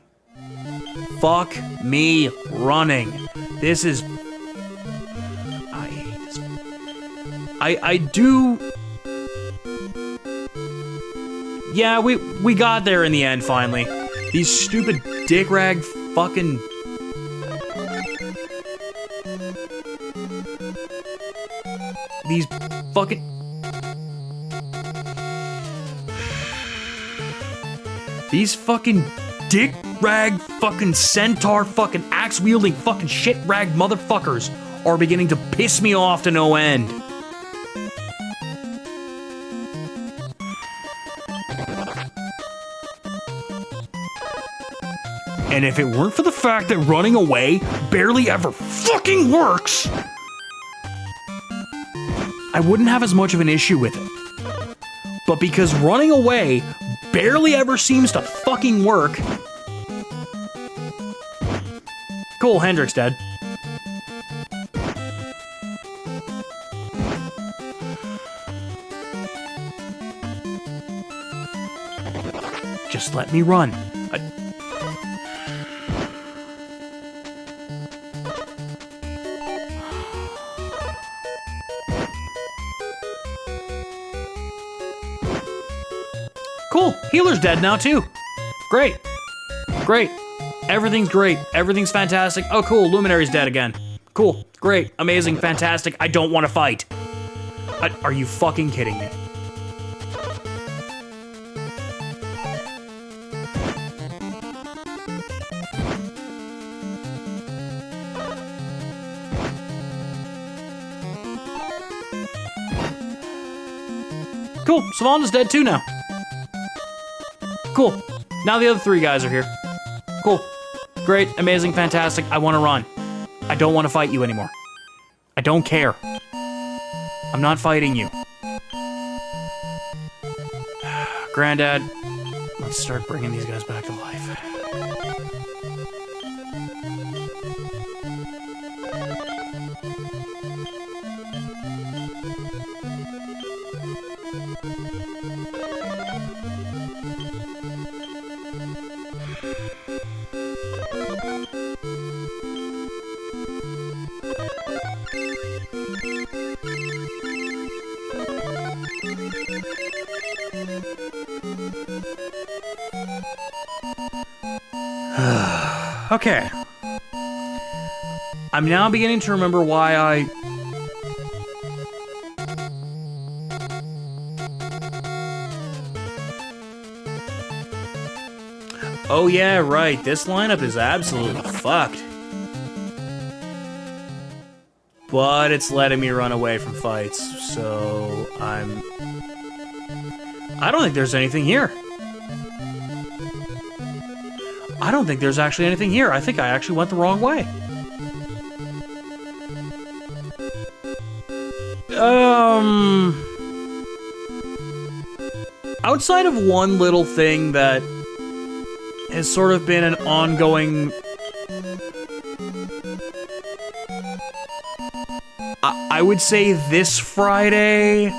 Fuck me running. This is... I hate this. I do... Yeah, we got there in the end, finally. These stupid dick rag fucking... These fucking... These fucking dick rag fucking centaur fucking axe wielding fucking shit rag motherfuckers are beginning to piss me off to no end. And if it weren't for the fact that running away barely ever fucking works, I wouldn't have as much of an issue with it. But because running away barely ever seems to fucking work... Cool, Hendrick's dead. Just let me run. Cool, healer's dead now too. Great. Great. Everything's great. Everything's fantastic. Oh cool, Luminary's dead again. Cool, great, amazing, fantastic. I don't want to fight. Are you fucking kidding me? Cool, Savannah's dead too now. Cool. Now the other three guys are here. Cool. Great, amazing, fantastic. I want to run. I don't want to fight you anymore. I don't care. I'm not fighting you. Granddad, let's start bringing these guys back to life. Okay. I'm now beginning to remember why I... Oh yeah, right. This lineup is absolutely fucked. But it's letting me run away from fights, so I don't think there's anything here. I don't think there's actually anything here. I think I actually went the wrong way. Outside of one little thing that has sort of been an ongoing... I would say this Friday,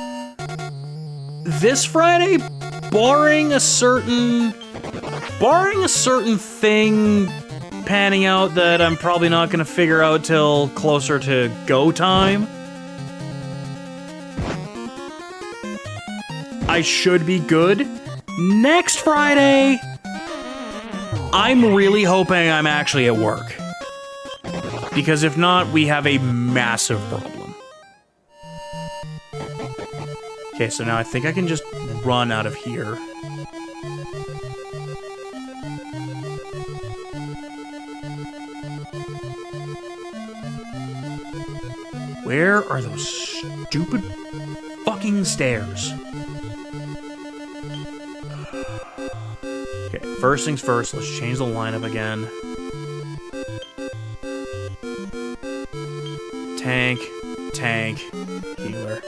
barring a certain thing panning out that I'm probably not gonna figure out till closer to go time, I should be good. Next Friday, I'm really hoping I'm actually at work. Because if not, we have a massive problem. Okay, so now I think I can just run out of here. Where are those stupid fucking stairs? Okay, first things first, let's change the lineup again. Tank, tank, healer.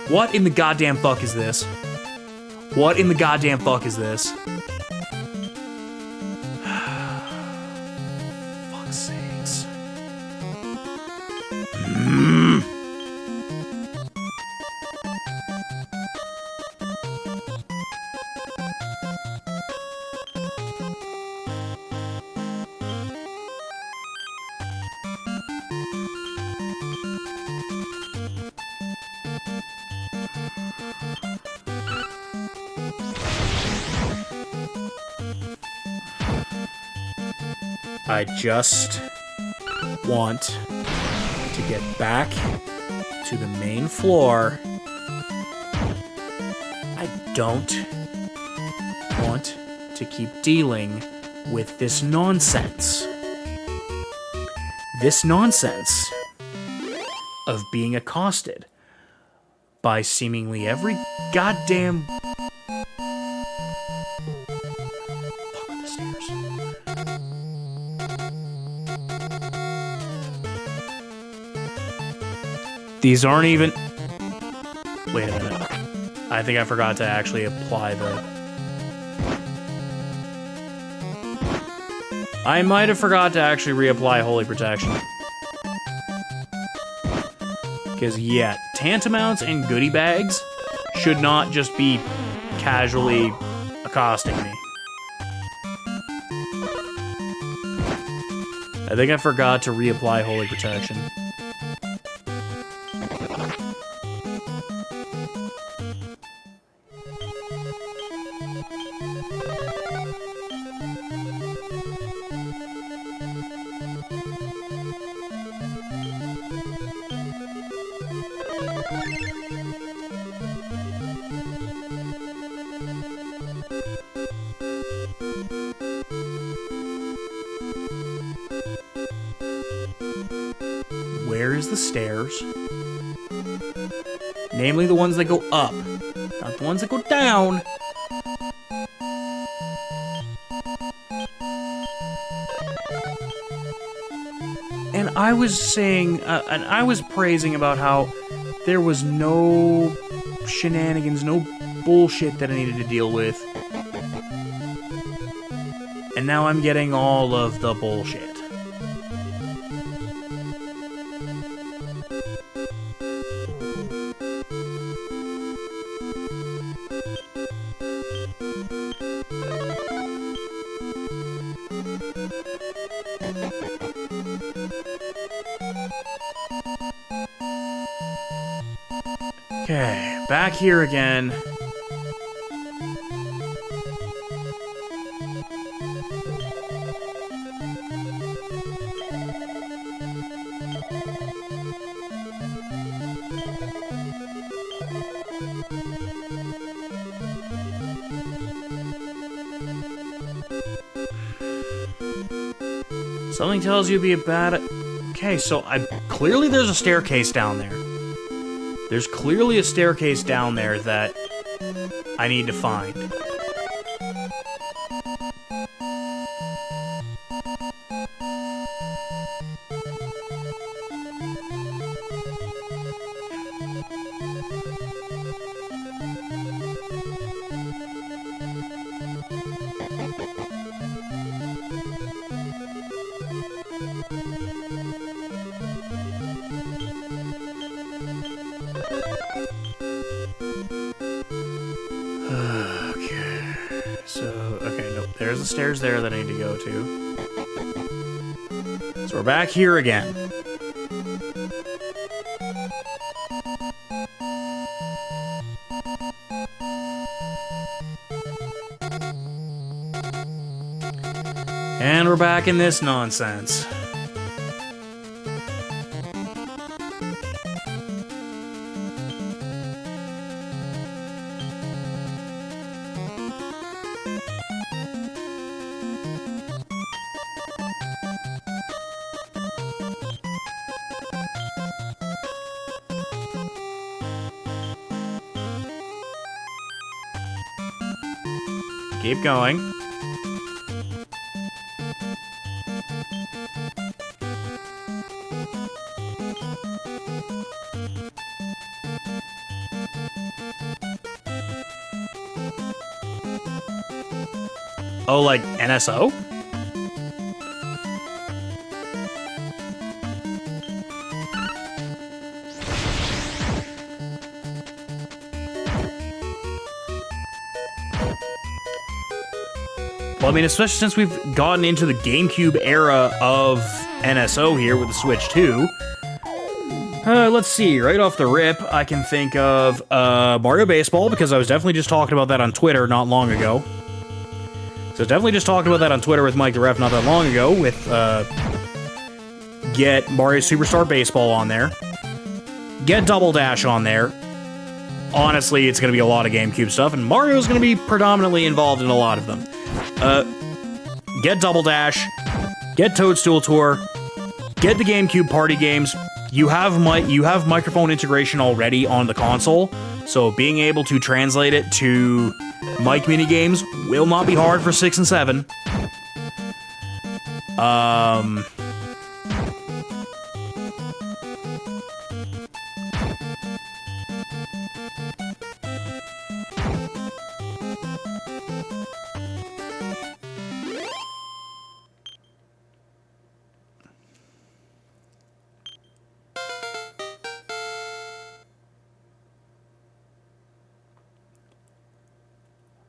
What in the goddamn fuck is this? What in the goddamn fuck is this? Fuck's sakes. I just want to get back to the main floor. I don't want to keep dealing with this nonsense. This nonsense of being accosted by seemingly every goddamn... Fuck with the stairs. These aren't even... Wait a minute. I think I forgot to actually apply the... I might have forgot to actually reapply Holy Protection. Because, yeah, tantamounts and goodie bags should not just be casually accosting me. I think I forgot to reapply Holy Protection. Where is the stairs? Namely the ones that go up, not the ones that go down. And I was saying, and I was praising about how there was no shenanigans, no bullshit that I needed to deal with. And now I'm getting all of the bullshit. Okay, back here again. Something tells you to be a bad... Okay, so clearly there's a staircase down there. There's clearly a staircase down there that I need to find. There's the stairs there that I need to go to. So we're back here again. And we're back in this nonsense. Keep going. Oh, like NSO? Well, I mean, especially since we've gotten into the GameCube era of NSO here with the Switch 2. Let's see, right off the rip, I can think of Mario Baseball, because I was definitely just talking about that on Twitter not long ago. So definitely just talking about that on Twitter with Mike the Ref not that long ago, with get Mario Superstar Baseball on there. Get Double Dash on there. Honestly, it's going to be a lot of GameCube stuff, and Mario's going to be predominantly involved in a lot of them. Get Double Dash, get Toadstool Tour, get the GameCube party games. You have microphone integration already on the console, so being able to translate it to mic minigames will not be hard for 6 and 7.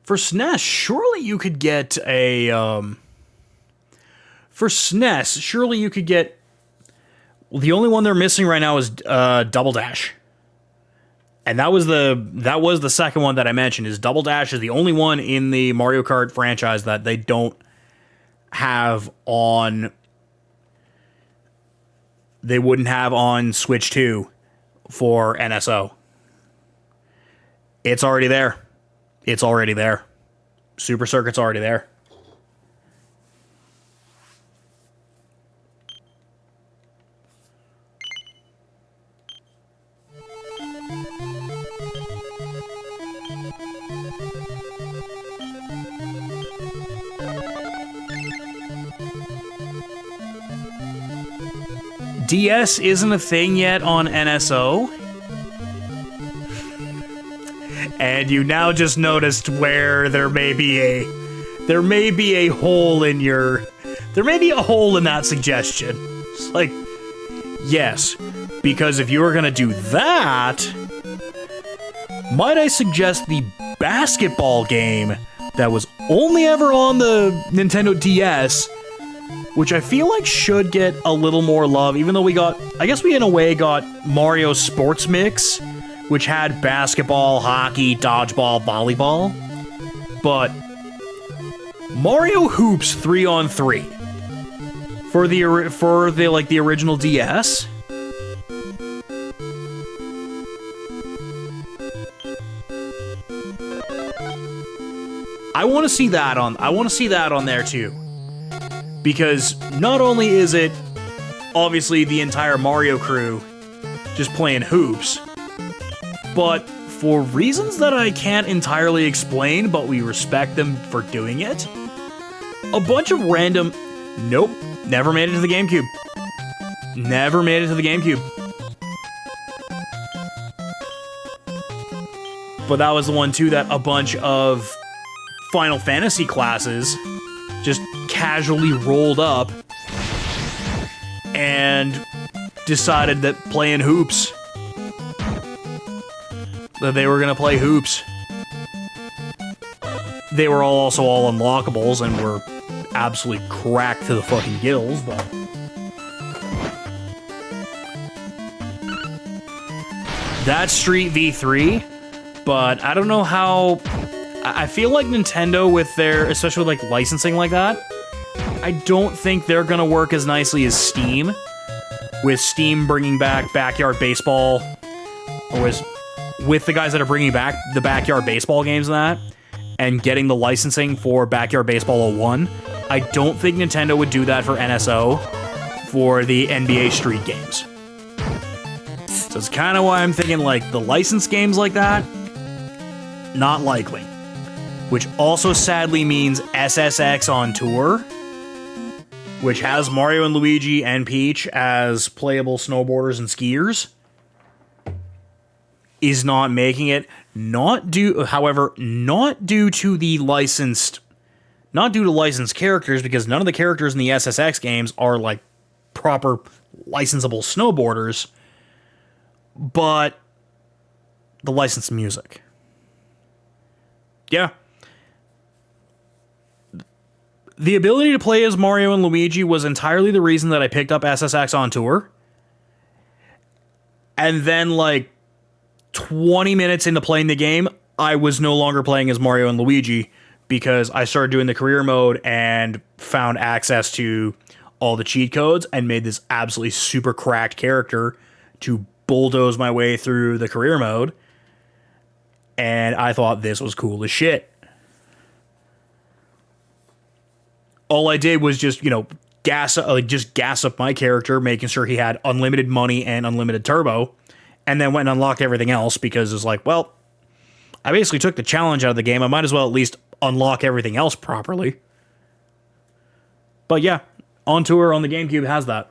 For SNES, surely you could get a, for SNES, surely you could get, well, the only one they're missing right now is, Double Dash. And that was the second one that I mentioned, is Double Dash is the only one in the Mario Kart franchise that they don't have on, they wouldn't have on Switch 2 for NSO. It's already there. It's already there. Super Circuit's already there. DS isn't a thing yet on NSO. And you now just noticed where there may be a hole in that suggestion. It's like, yes, because if you were gonna do that, might I suggest the basketball game that was only ever on the Nintendo DS, which I feel like should get a little more love, even though I guess we in a way got Mario Sports Mix, which had basketball, hockey, dodgeball, volleyball. But Mario Hoops 3-on-3 for the original DS. I want to see that on there too. Because not only is it obviously the entire Mario crew just playing hoops, but for reasons that I can't entirely explain, but we respect them for doing it, a bunch of random... Nope, never made it to the GameCube. Never made it to the GameCube. But that was the one too that a bunch of Final Fantasy classes just casually rolled up and decided that playing hoops, that they were gonna play hoops. They were also all unlockables and were absolutely cracked to the fucking gills, but... That's Street V3, but I don't know how... I feel like Nintendo with their, especially with like licensing like that, I don't think they're gonna work as nicely as Steam, with Steam bringing back Backyard Baseball, or with the guys that are bringing back the Backyard Baseball games and that, and getting the licensing for Backyard Baseball 01. I don't think Nintendo would do that for NSO for the NBA Street games. So it's kind of why I'm thinking like the licensed games like that, not likely. Which also sadly means SSX on tour, which has Mario and Luigi and Peach as playable snowboarders and skiers, is not making it. Not due to the licensed, not due to licensed characters, because none of the characters in the SSX games are like proper licensable snowboarders, but the licensed music. Yeah. The ability to play as Mario and Luigi was entirely the reason that I picked up SSX on tour. And then, like, 20 minutes into playing the game, I was no longer playing as Mario and Luigi because I started doing the career mode and found access to all the cheat codes and made this absolutely super cracked character to bulldoze my way through the career mode. And I thought this was cool as shit. All I did was just, gas up my character, making sure he had unlimited money and unlimited turbo, and then went and unlocked everything else because it's like, well, I basically took the challenge out of the game. I might as well at least unlock everything else properly. But yeah, on tour on the GameCube has that.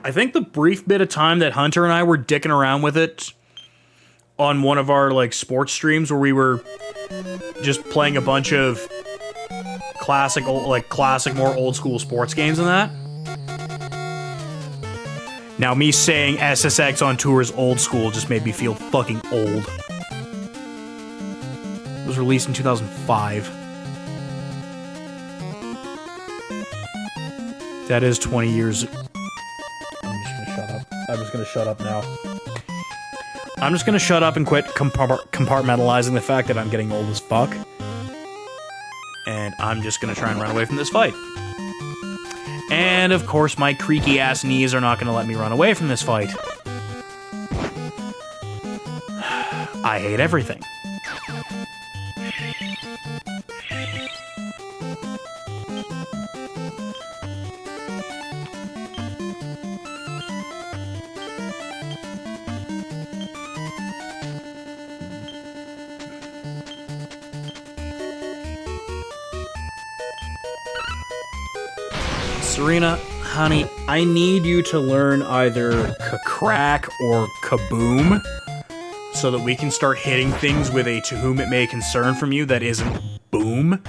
I think the brief bit of time that Hunter and I were dicking around with it on one of our like sports streams where we were just playing a bunch of classic more old school sports games and that. Now me saying SSX on tour is old school just made me feel fucking old. It was released in 2005. That is 20 years. I'm just gonna shut up now. I'm just gonna shut up and quit compartmentalizing the fact that I'm getting old as fuck. And I'm just gonna try and run away from this fight. And of course my creaky ass knees are not gonna let me run away from this fight. I hate everything. Serena, honey, I need you to learn either crack or kaboom so that we can start hitting things with a to whom it may concern from you that isn't boom,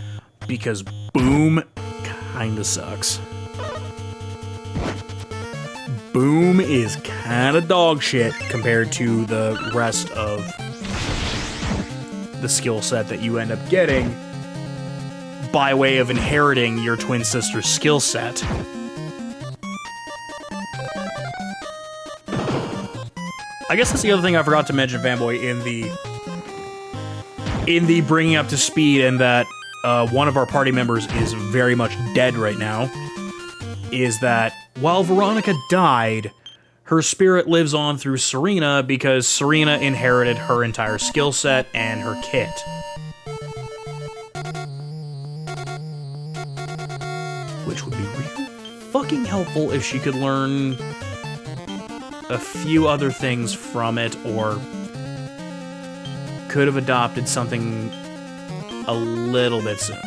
because boom kinda sucks. Boom is kinda dog shit compared to the rest of the skill set that you end up getting by way of inheriting your twin sister's skill set. I guess that's the other thing I forgot to mention, Fanboy, in the bringing up to speed, and that one of our party members is very much dead right now, is that while Veronica died, her spirit lives on through Serena because Serena inherited her entire skill set and her kit. Which would be really fucking helpful if she could learn a few other things from it, or could have adopted something a little bit sooner.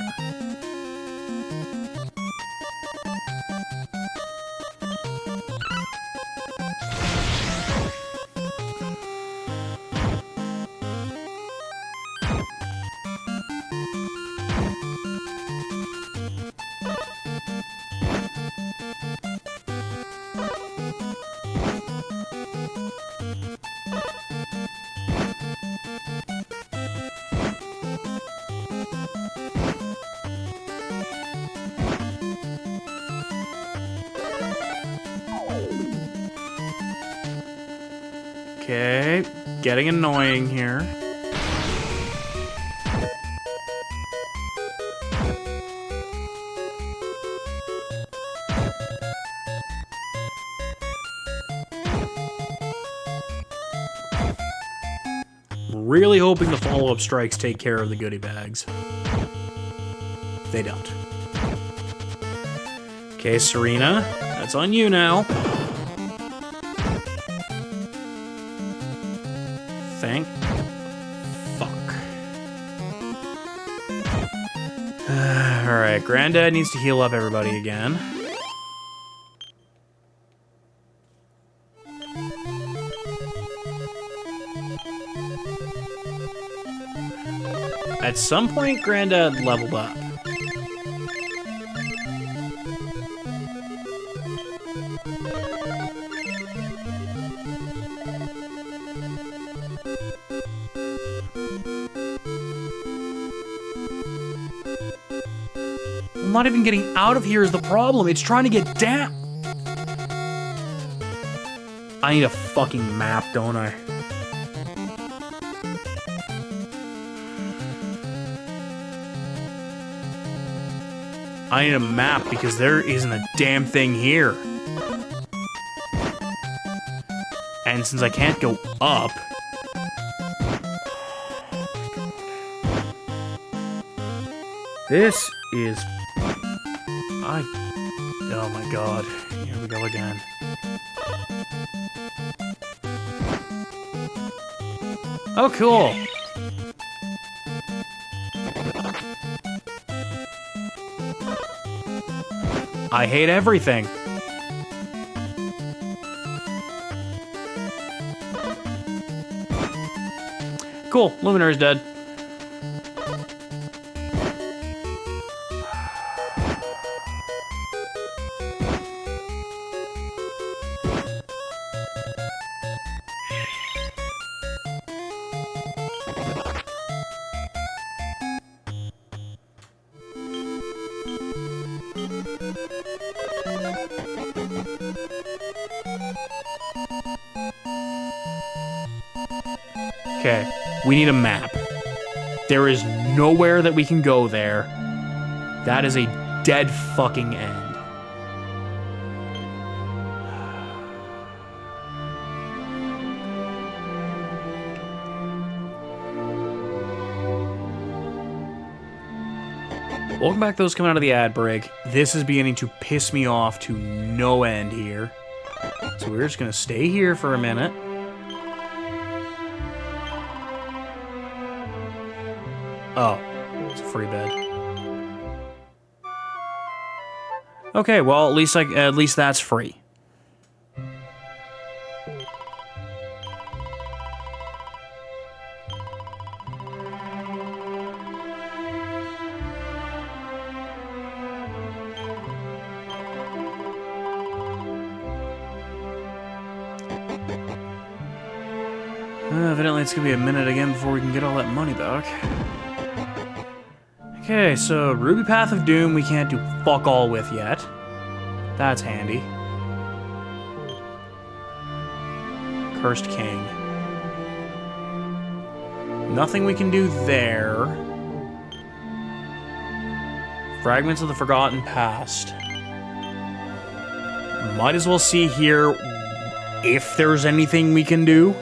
Okay, getting annoying here. Really hoping the follow-up strikes take care of the goodie bags. They don't. Okay, Serena, that's on you now. Thank fuck. Alright, Granddad needs to heal up everybody again. At some point, Granddad leveled up. I'm not even getting out of here is the problem. It's trying to get down. I need a fucking map, don't I? I need a map because there isn't a damn thing here. And since I can't go up... This is... Oh my god. Here we go again. Oh, cool. I hate everything. Cool, Luminary's dead. Okay, we need a map. There is nowhere that we can go there. That is a dead fucking end. Welcome back, those coming out of the ad break. This is beginning to piss me off to no end here. So we're just gonna stay here for a minute. Oh, it's a free bed. Okay, well, at least that's free. Evidently, it's gonna be a minute again before we can get all that money back. Okay, so Ruby Path of Doom we can't do fuck all with yet. That's handy. Cursed King. Nothing we can do there. Fragments of the Forgotten Past. Might as well see here if there's anything we can do.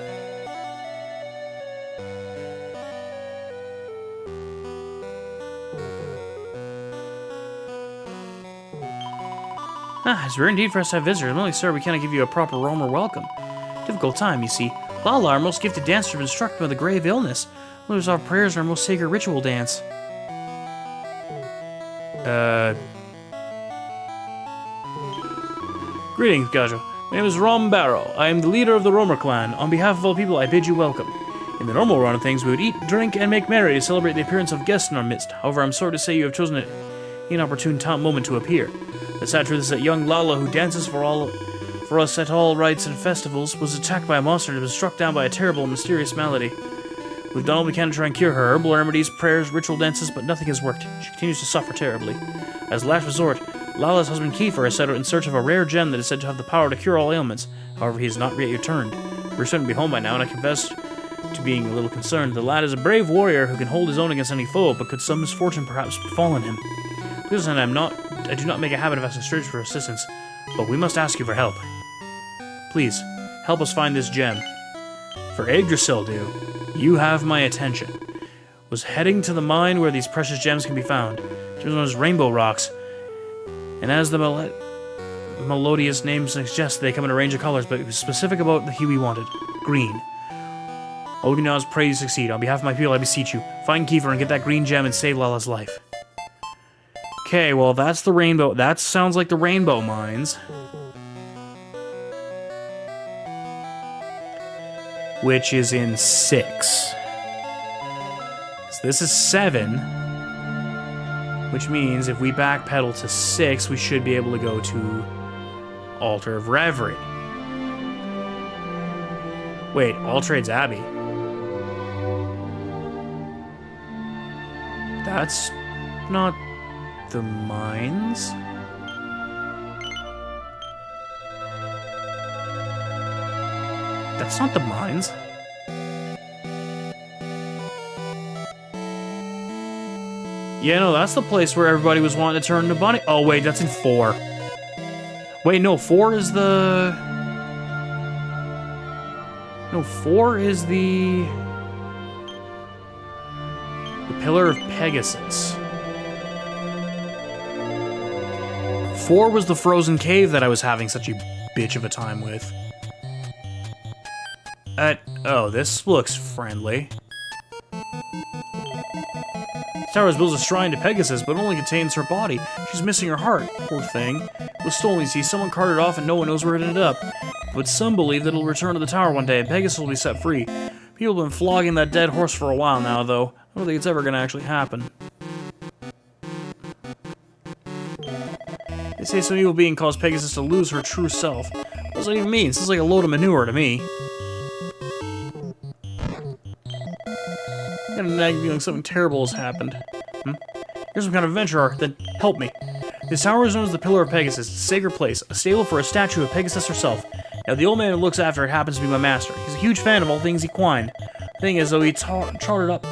It's rare indeed for us to have visitors. I'm only sorry we cannot give you a proper roamer welcome. Difficult time, you see. Lala, our most gifted dancer, has been struck by the grave illness. We'll lose our prayers in our most sacred ritual dance. Greetings, Gajo. My name is Rom Barrow. I am the leader of the Romer clan. On behalf of all people, I bid you welcome. In the normal run of things, we would eat, drink, and make merry to celebrate the appearance of guests in our midst. However, I'm sorry to say you have chosen an inopportune moment to appear. The sad truth is that young Lala, who dances for us at all rites and festivals, was attacked by a monster and was struck down by a terrible and mysterious malady. We've done all we can to try and cure her, herbal remedies, prayers, ritual dances, but nothing has worked. She continues to suffer terribly. As last resort, Lala's husband Kiefer has set out in search of a rare gem that is said to have the power to cure all ailments. However, he has not yet returned. We're certain to be home by now, and I confess to being a little concerned. The lad is a brave warrior who can hold his own against any foe, but could some misfortune perhaps befallen him? Please understand, I do not make a habit of asking strangers for assistance, but we must ask you for help. Please, help us find this gem. For Yggdrasil, you have my attention. Was heading to the mine where these precious gems can be found. Gems known as rainbow rocks. And as the melodious name suggests, they come in a range of colors, but it was specific about the hue we wanted. Green. All we can now is pray you succeed. On behalf of my people, I beseech you, find Kiefer and get that green gem and save Lala's life. Okay, well, that's the rainbow. That sounds like the rainbow mines. Which is in 6. So this is 7. Which means if we backpedal to 6, we should be able to go to Altar of Reverie. Wait, All Trades Abbey. That's not the mines? That's not the mines. Yeah, no, that's the place where everybody was wanting to turn into bunny. Oh, wait, that's in 4. Wait, no, 4 is the... No, 4 is the Pillar of Pegasus. 4 was the frozen cave that I was having such a bitch of a time with. Oh, this looks friendly. This tower is built as a shrine to Pegasus, but only contains her body. She's missing her heart. Poor thing. It was stolen, you see. Someone carted it off and no one knows where it ended up. But some believe that it'll return to the tower one day and Pegasus will be set free. People have been flogging that dead horse for a while now, though. I don't think it's ever going to actually happen. They say some evil being caused Pegasus to lose her true self. What does that even mean? It sounds like a load of manure to me. I got a nagging feeling something terrible has happened. Here's some kind of adventure art, then help me. This tower is known as the Pillar of Pegasus. It's a sacred place, a stable for a statue of Pegasus herself. Now, the old man who looks after it happens to be my master. He's a huge fan of all things equine. The thing is, though, he chartered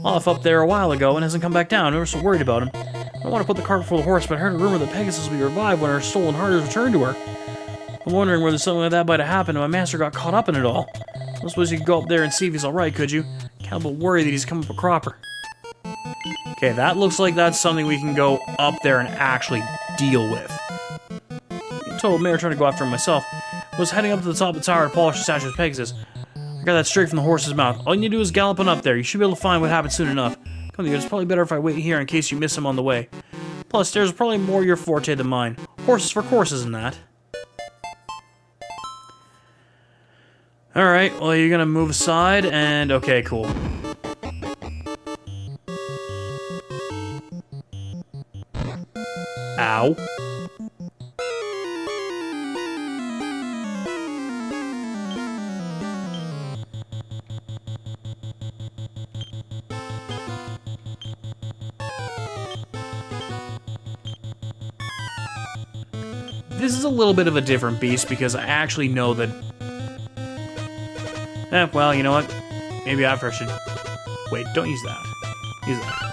off up there a while ago and hasn't come back down. I'm never so worried about him. I don't want to put the cart before the horse, but I heard a rumor that Pegasus will be revived when her stolen heart is returned to her. I'm wondering whether something like that might have happened and my master got caught up in it all. I suppose you could go up there and see if he's alright, could you? Can't but worry that he's come up a cropper. Okay, that looks like that's something we can go up there and actually deal with. I told Mayor trying to go after him myself. I was heading up to the top of the tower to polish the statue of Pegasus. I got that straight from the horse's mouth. All you need to do is gallop on up there. You should be able to find what happened soon enough. Come on, it's probably better if I wait here in case you miss him on the way. Plus, stairs are probably more your forte than mine. Horses for courses and that. Alright, well, you're gonna move aside, and okay, cool. Ow. This is a little bit of a different beast because I actually know that Well, you know what? Maybe I first should... Wait, don't use that. Use that.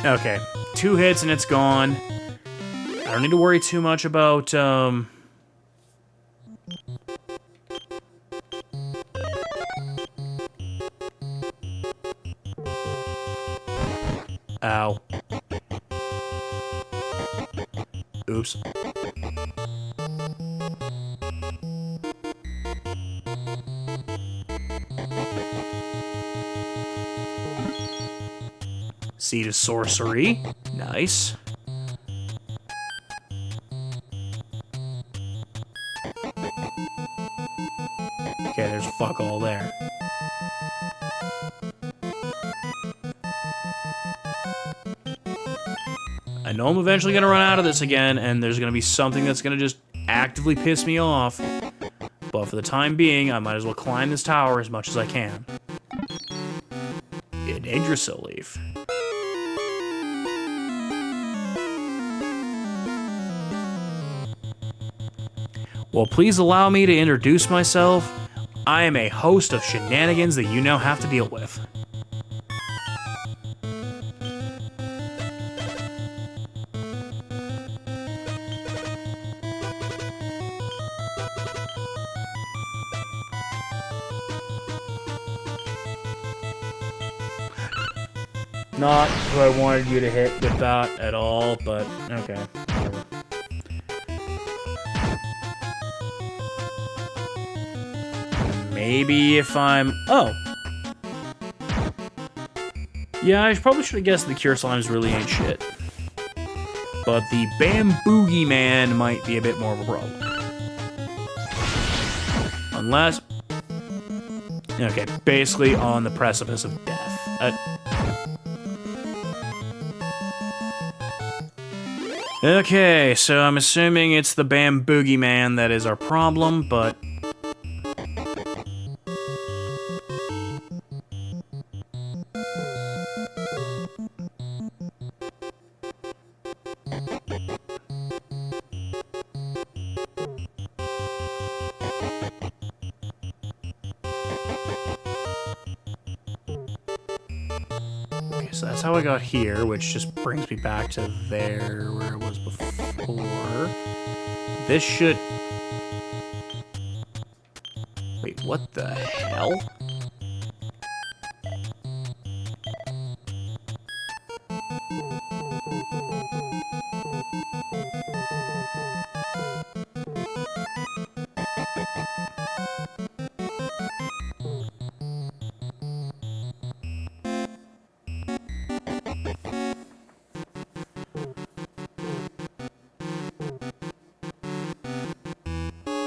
Okay, 2 hits and it's gone. I don't need to worry too much about, Ow. Oops. Seed of Sorcery. Nice. Okay, there's fuck all there. I know I'm eventually gonna run out of this again, and there's gonna be something that's gonna just actively piss me off. But for the time being, I might as well climb this tower as much as I can. An Yggdrasil leaf. Well, please allow me to introduce myself. I am a host of shenanigans that you now have to deal with. Not who I wanted you to hit with that at all, but okay. Whatever. Maybe if I'm... Oh. Yeah, I probably should have guessed the Cure Slimes really ain't shit. But the Bamboogie Man might be a bit more of a problem. Unless... Okay, basically on the precipice of death. Okay, so I'm assuming it's the Bamboogie Man that is our problem, but... So that's how I got here, which just brings me back to there where it was before. This should... Wait, what the hell?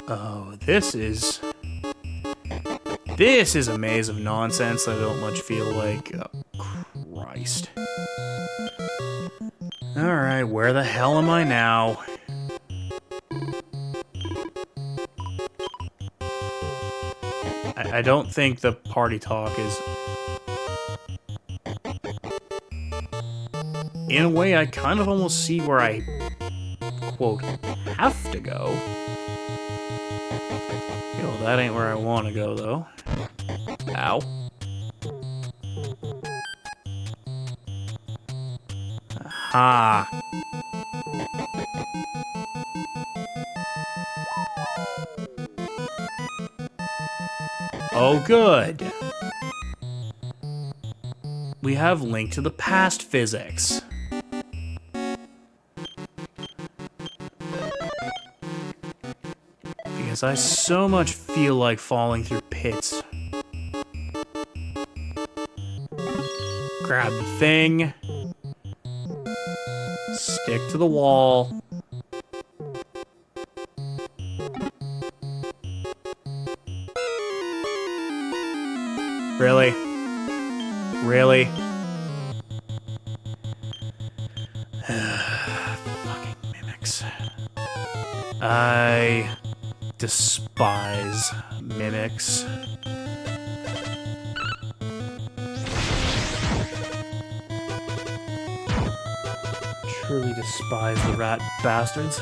Oh, this is a maze of nonsense I don't much feel like. Oh, Christ. Alright, where the hell am I now? I don't think the party talk is... In a way, I kind of almost see where I, quote, have to go. Yo, that ain't where I want to go, though. Ow. Aha. Oh, good. We have Link to the Past physics. Because I so much feel like falling through pits. Grab the thing. Stick to the wall. Really? Really? Fucking mimics. I despise mimics. despise the rat bastards.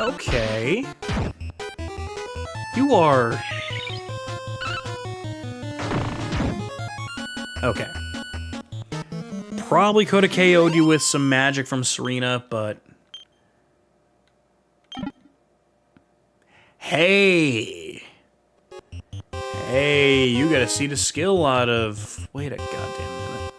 Okay. You are... Okay. Probably could have KO'd you with some magic from Serena, but... Hey! Hey, you gotta see the skill out of... Wait a goddamn minute.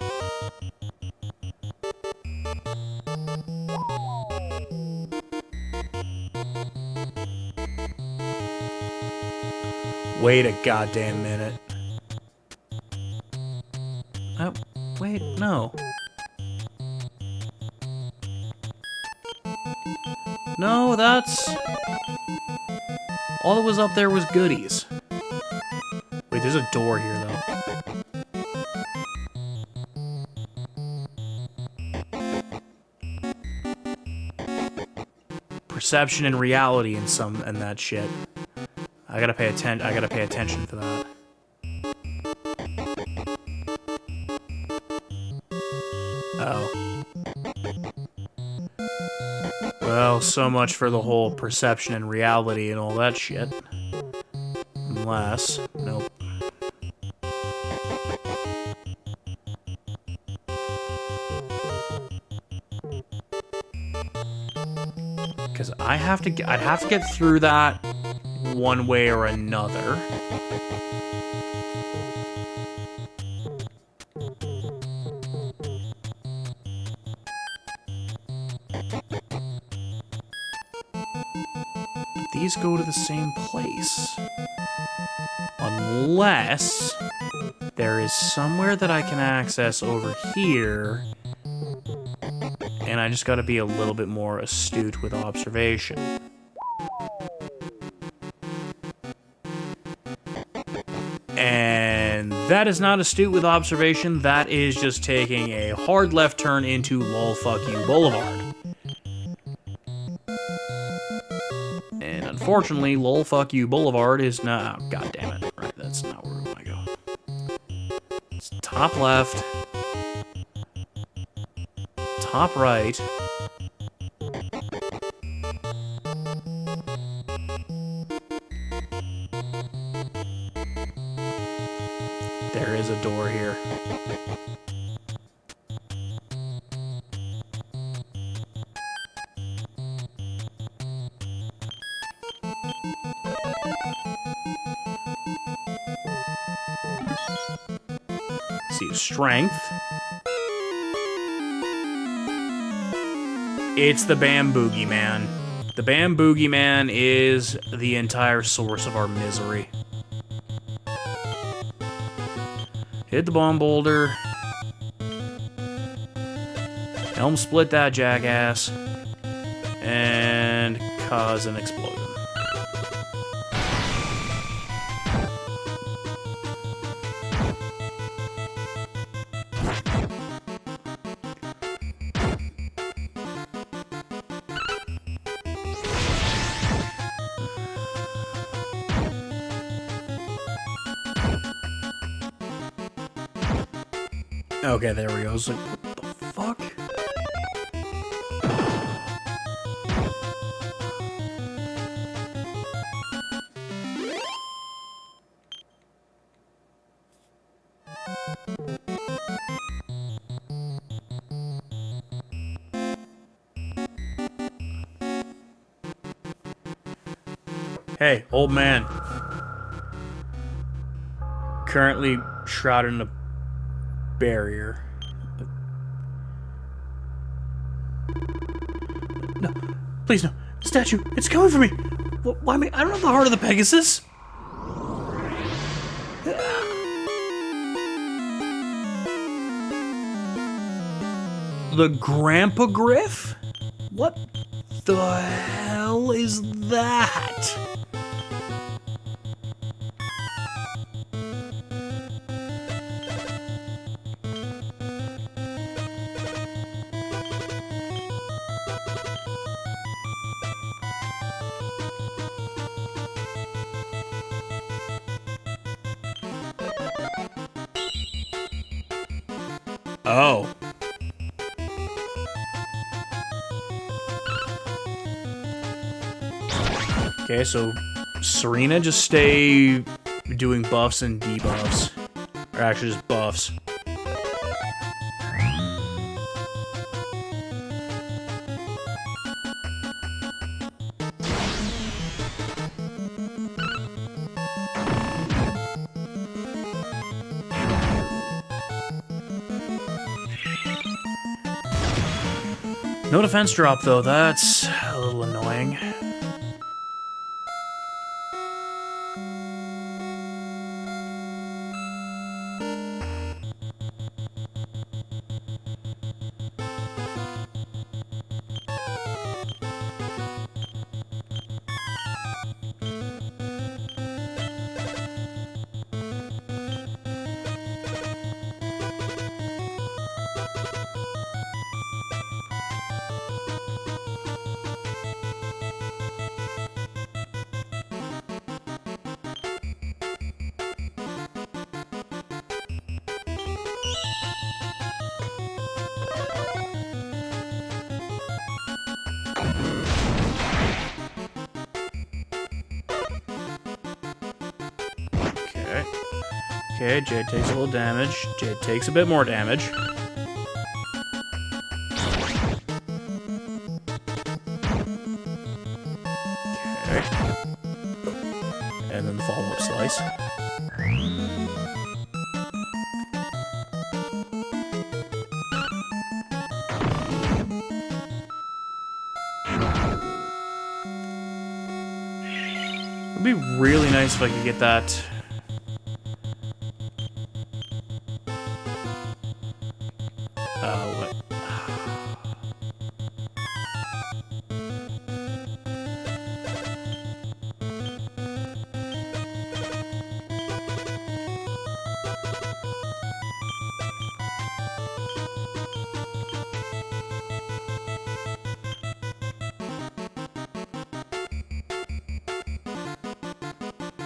Wait a goddamn minute. Oh, wait, no. No, that's... All that was up there was goodies. Wait, there's a door here, though. Perception and reality and that shit. I gotta pay attention for that. Oh. Well, so much for the whole perception and reality and all that shit. Unless... Nope. Because I'd have to get through that one way or another. These go to the same place. Unless there is somewhere that I can access over here, and I just gotta be a little bit more astute with observation. And that is not astute with observation, that is just taking a hard left turn into lol fuck you Boulevard. And unfortunately, lol fuck you Boulevard is not... Oh, God damn it. Right, that's not where we want to go. It's top left. Top right. There is a door here. See, strength. It's the Bamboogie Man. The Bamboogie Man is the entire source of our misery. Hit the bomb boulder. Helm split that jackass. And cause an explosion. Okay, there we go. I was like, what the fuck? Hey, old man. Currently shrouded in a barrier. No, please no. Statue, it's coming for me. Why me? I don't have the heart of the Pegasus. The Grandpa Griff? What the hell is that? Oh. Okay, so Serena just stay doing buffs and debuffs. Or actually just buffs. No defense drop, though. That's a little annoying. Okay, Jade takes a little damage. Jade takes a bit more damage. Okay. And then the follow-up slice. It'd be really nice if I could get that. What?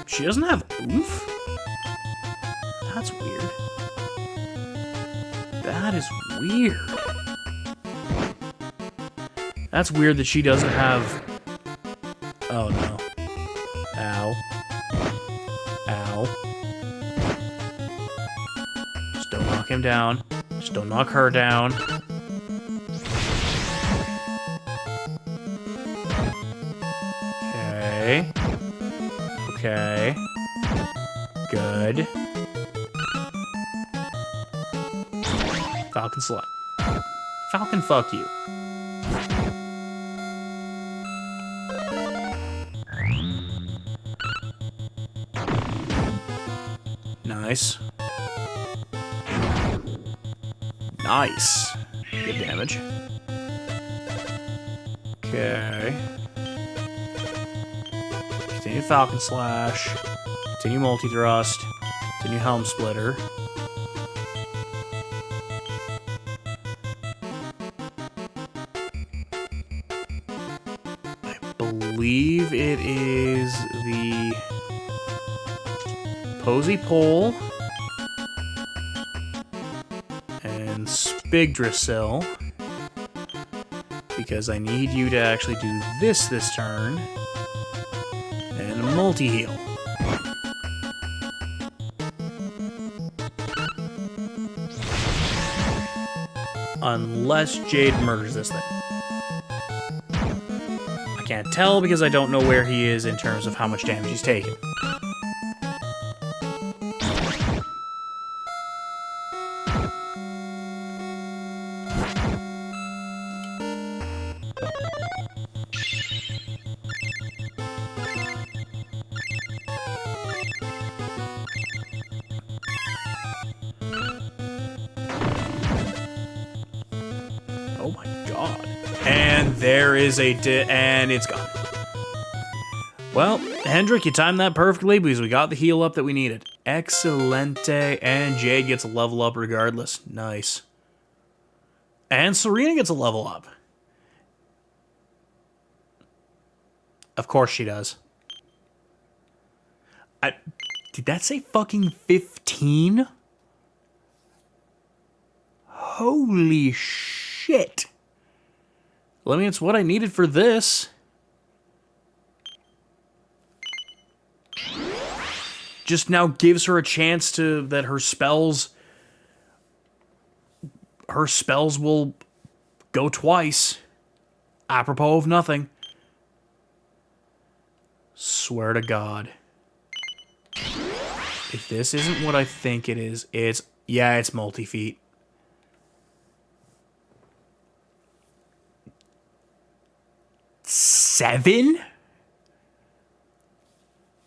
She doesn't have oomph? That's weird. That is weird. That's weird that she doesn't have... Oh, no. Ow. Ow. Just don't knock him down. Just don't knock her down. Okay. Okay. Good. Falcon slap. Falcon, fuck you. Nice. Nice. Good damage. Okay. Continue Falcon Slash. Continue Multi-Thrust. Continue Helm Splitter. I believe it is the Posey Pole and Spigdrasil, because I need you to actually do this turn and a multi-heal. Unless Jade murders this thing. I can't tell because I don't know where he is in terms of how much damage he's taken. Oh my god. And there is and it's gone. Well, Hendrik, you timed that perfectly because we got the heal up that we needed. Excelente. And Jade gets a level up regardless. Nice. And Serena gets a level up. Of course she does. Did that say fucking 15? Holy shit. Well, I mean, it's what I needed for this. Just now gives her a chance to, that her spells will go twice. Apropos of nothing. Swear to God. If this isn't what I think it is, it's multi-feet. Seven?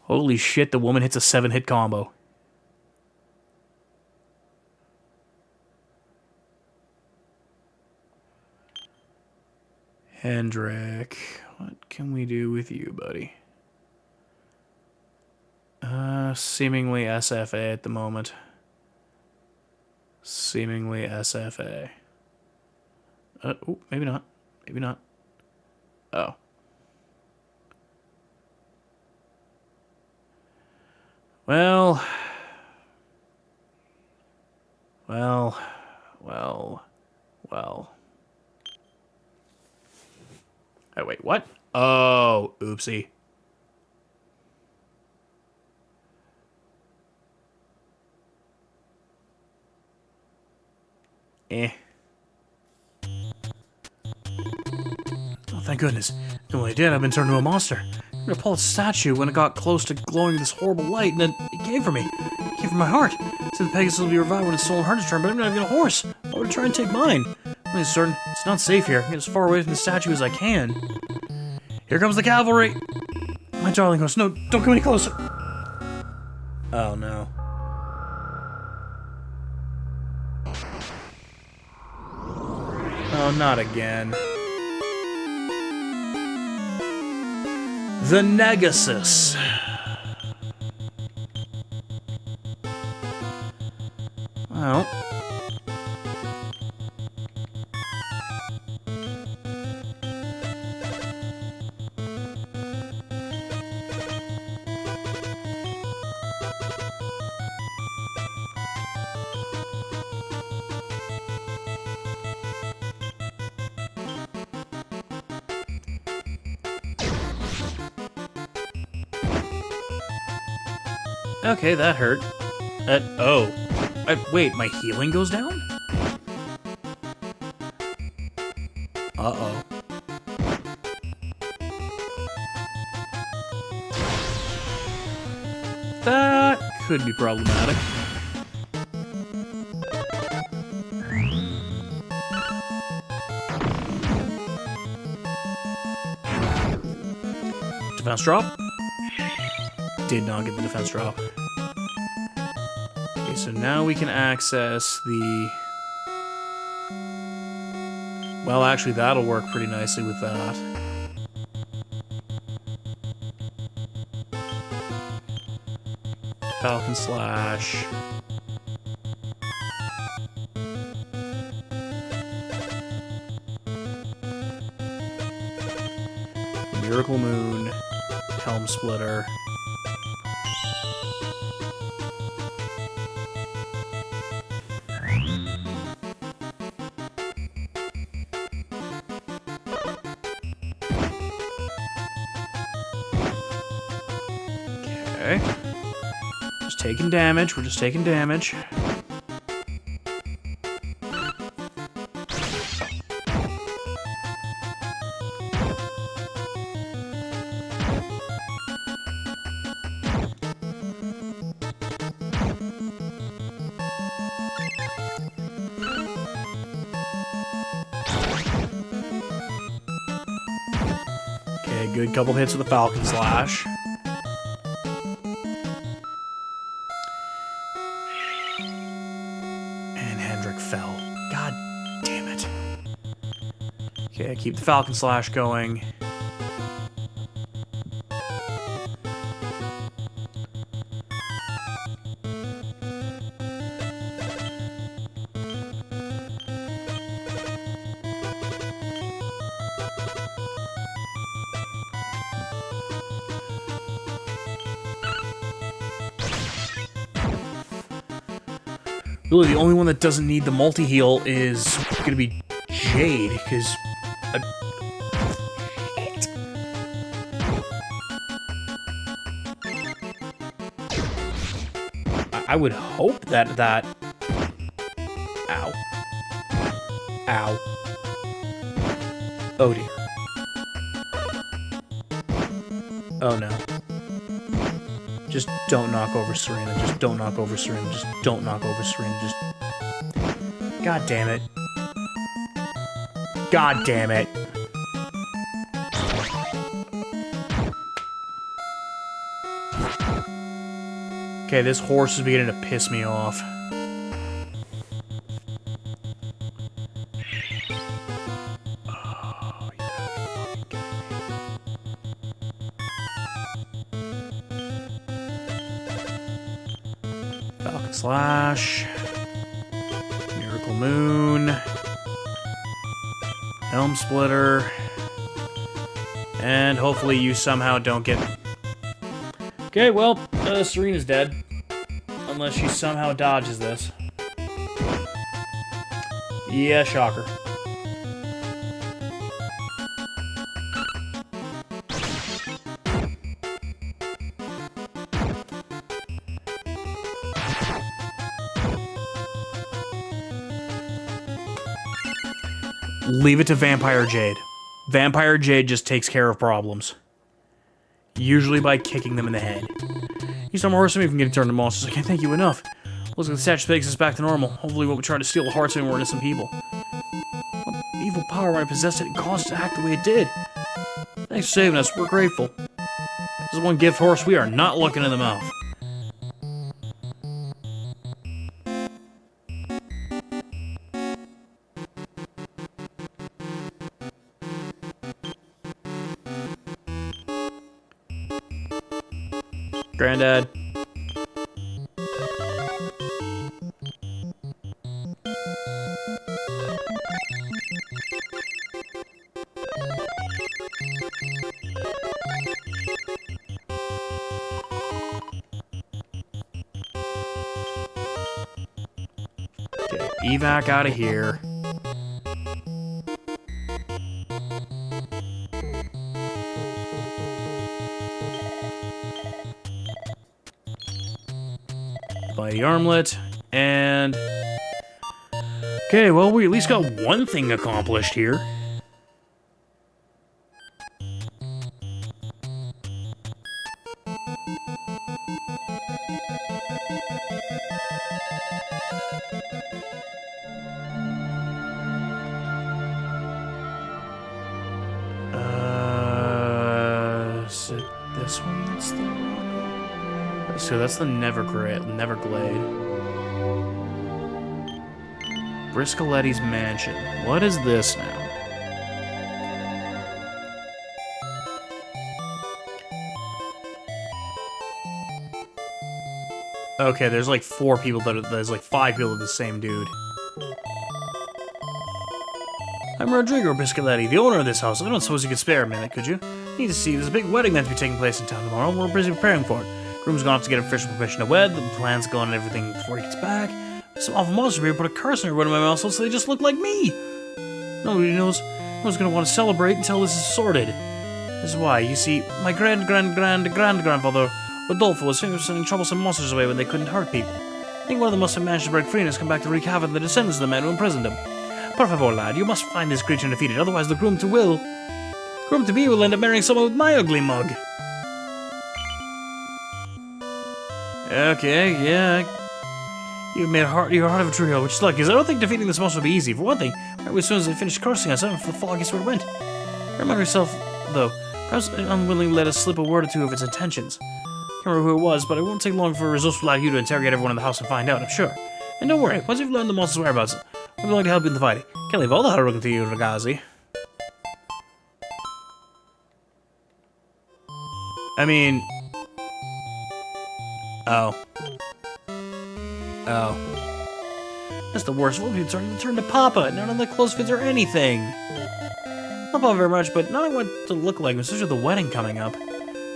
Holy shit, the woman hits a 7-hit combo. Hendrik, what can we do with you, buddy? Seemingly SFA at the moment. Seemingly SFA. Oh, maybe not. Maybe not. Oh. Well. Oh, wait, what? Oh, oopsie. Oh, thank goodness. No, I did. I've been turned into a monster. I'm gonna pull a statue when it got close to glowing this horrible light, and then it came for me. It came for my heart. It said the Pegasus will be revived when its stolen heart is returned, but I'm not even a horse. I would try and take mine. I'm certain it's not safe here. Get as far away from the statue as I can. Here comes the cavalry! My darling horse, no, don't come any closer! Oh no. Oh, not again. The Negasus. Well. Okay, that hurt. Oh. Wait, my healing goes down? Uh-oh. That could be problematic. Defense drop? Did not get the defense drop. Okay, so now we can access the... Well, actually, that'll work pretty nicely with that. Falcon Slash. Miracle Moon. Helm Splitter. Okay. Just taking damage. We're just taking damage. Okay, good couple hits with the Falcon Slash. Fell. God damn it. Okay, keep the Falcon Slash going. Really, the only one that doesn't need the multi-heal is gonna be Jade, because... I would hope that... Ow. Ow. Oh dear. Oh no. Just don't knock over Serena. Just don't knock over Serena. Just don't knock over Serena. Just... God damn it. God damn it. Okay, this horse is beginning to piss me off. Oh, you gotta be Falcon Slash. Miracle Moon. Helm Splitter. And hopefully you somehow don't get... Okay, well, Serena's dead. Unless she somehow dodges this. Yeah, shocker. Leave it to Vampire Jade. Vampire Jade just takes care of problems. Usually by kicking them in the head. You saw more from getting turned to monsters. I can't thank you enough. Looks like the statue takes us back to normal. Hopefully we won't try to steal the hearts of more innocent people. What evil power might have possessed it and caused it to act the way it did? Thanks for saving us. We're grateful. This is one gift horse we are not looking in the mouth. Granddad. Okay, evac out of here. By the armlet, and... Okay, well, we at least got one thing accomplished here. Is it this one that's the rock? So that's the Neverglade. Briscoletti's mansion. What is this now? Okay, there's like 4 people there's like 5 people of the same dude. I'm Rodrigo Briscoletti, the owner of this house. I don't suppose you could spare a minute, could you? Need to see, there's a big wedding meant to be taking place in town tomorrow, and we're busy preparing for it. Groom's gone off to get official permission to wed, the plan's going and everything before he gets back. Some awful monster here put a curse on everyone in my house so they just look like me. Nobody knows who's gonna want to celebrate until this is sorted. This is why, you see, my grandfather, Rodolfo, was famous for sending troublesome monsters away when they couldn't hurt people. I think one of them must have managed to break free and has come back to wreak havoc on the descendants of the man who imprisoned him. Por favor, lad, you must find this creature and defeat it, otherwise the groom-to-be will end up marrying someone with my ugly mug. Okay, yeah. You've made your heart of a true hero, which is lucky, because I don't think defeating this monster will be easy. For one thing, right as soon as they finished cursing us, the fog is where it went. Remember yourself, though. Perhaps unwillingly let us slip a word or two of its intentions. Can't remember who it was, but it won't take long for a resourceful like you to interrogate everyone in the house and find out, I'm sure. And don't worry, once you've learned the monster's whereabouts, I'll be willing to help you in the fighting. Can't leave all the hard work to you, Ragazzi. I mean... Oh. That's the worst. We'll be turn to Papa. None of the clothes fits or anything. Not Papa very much, but not I want to look like, especially with the wedding coming up.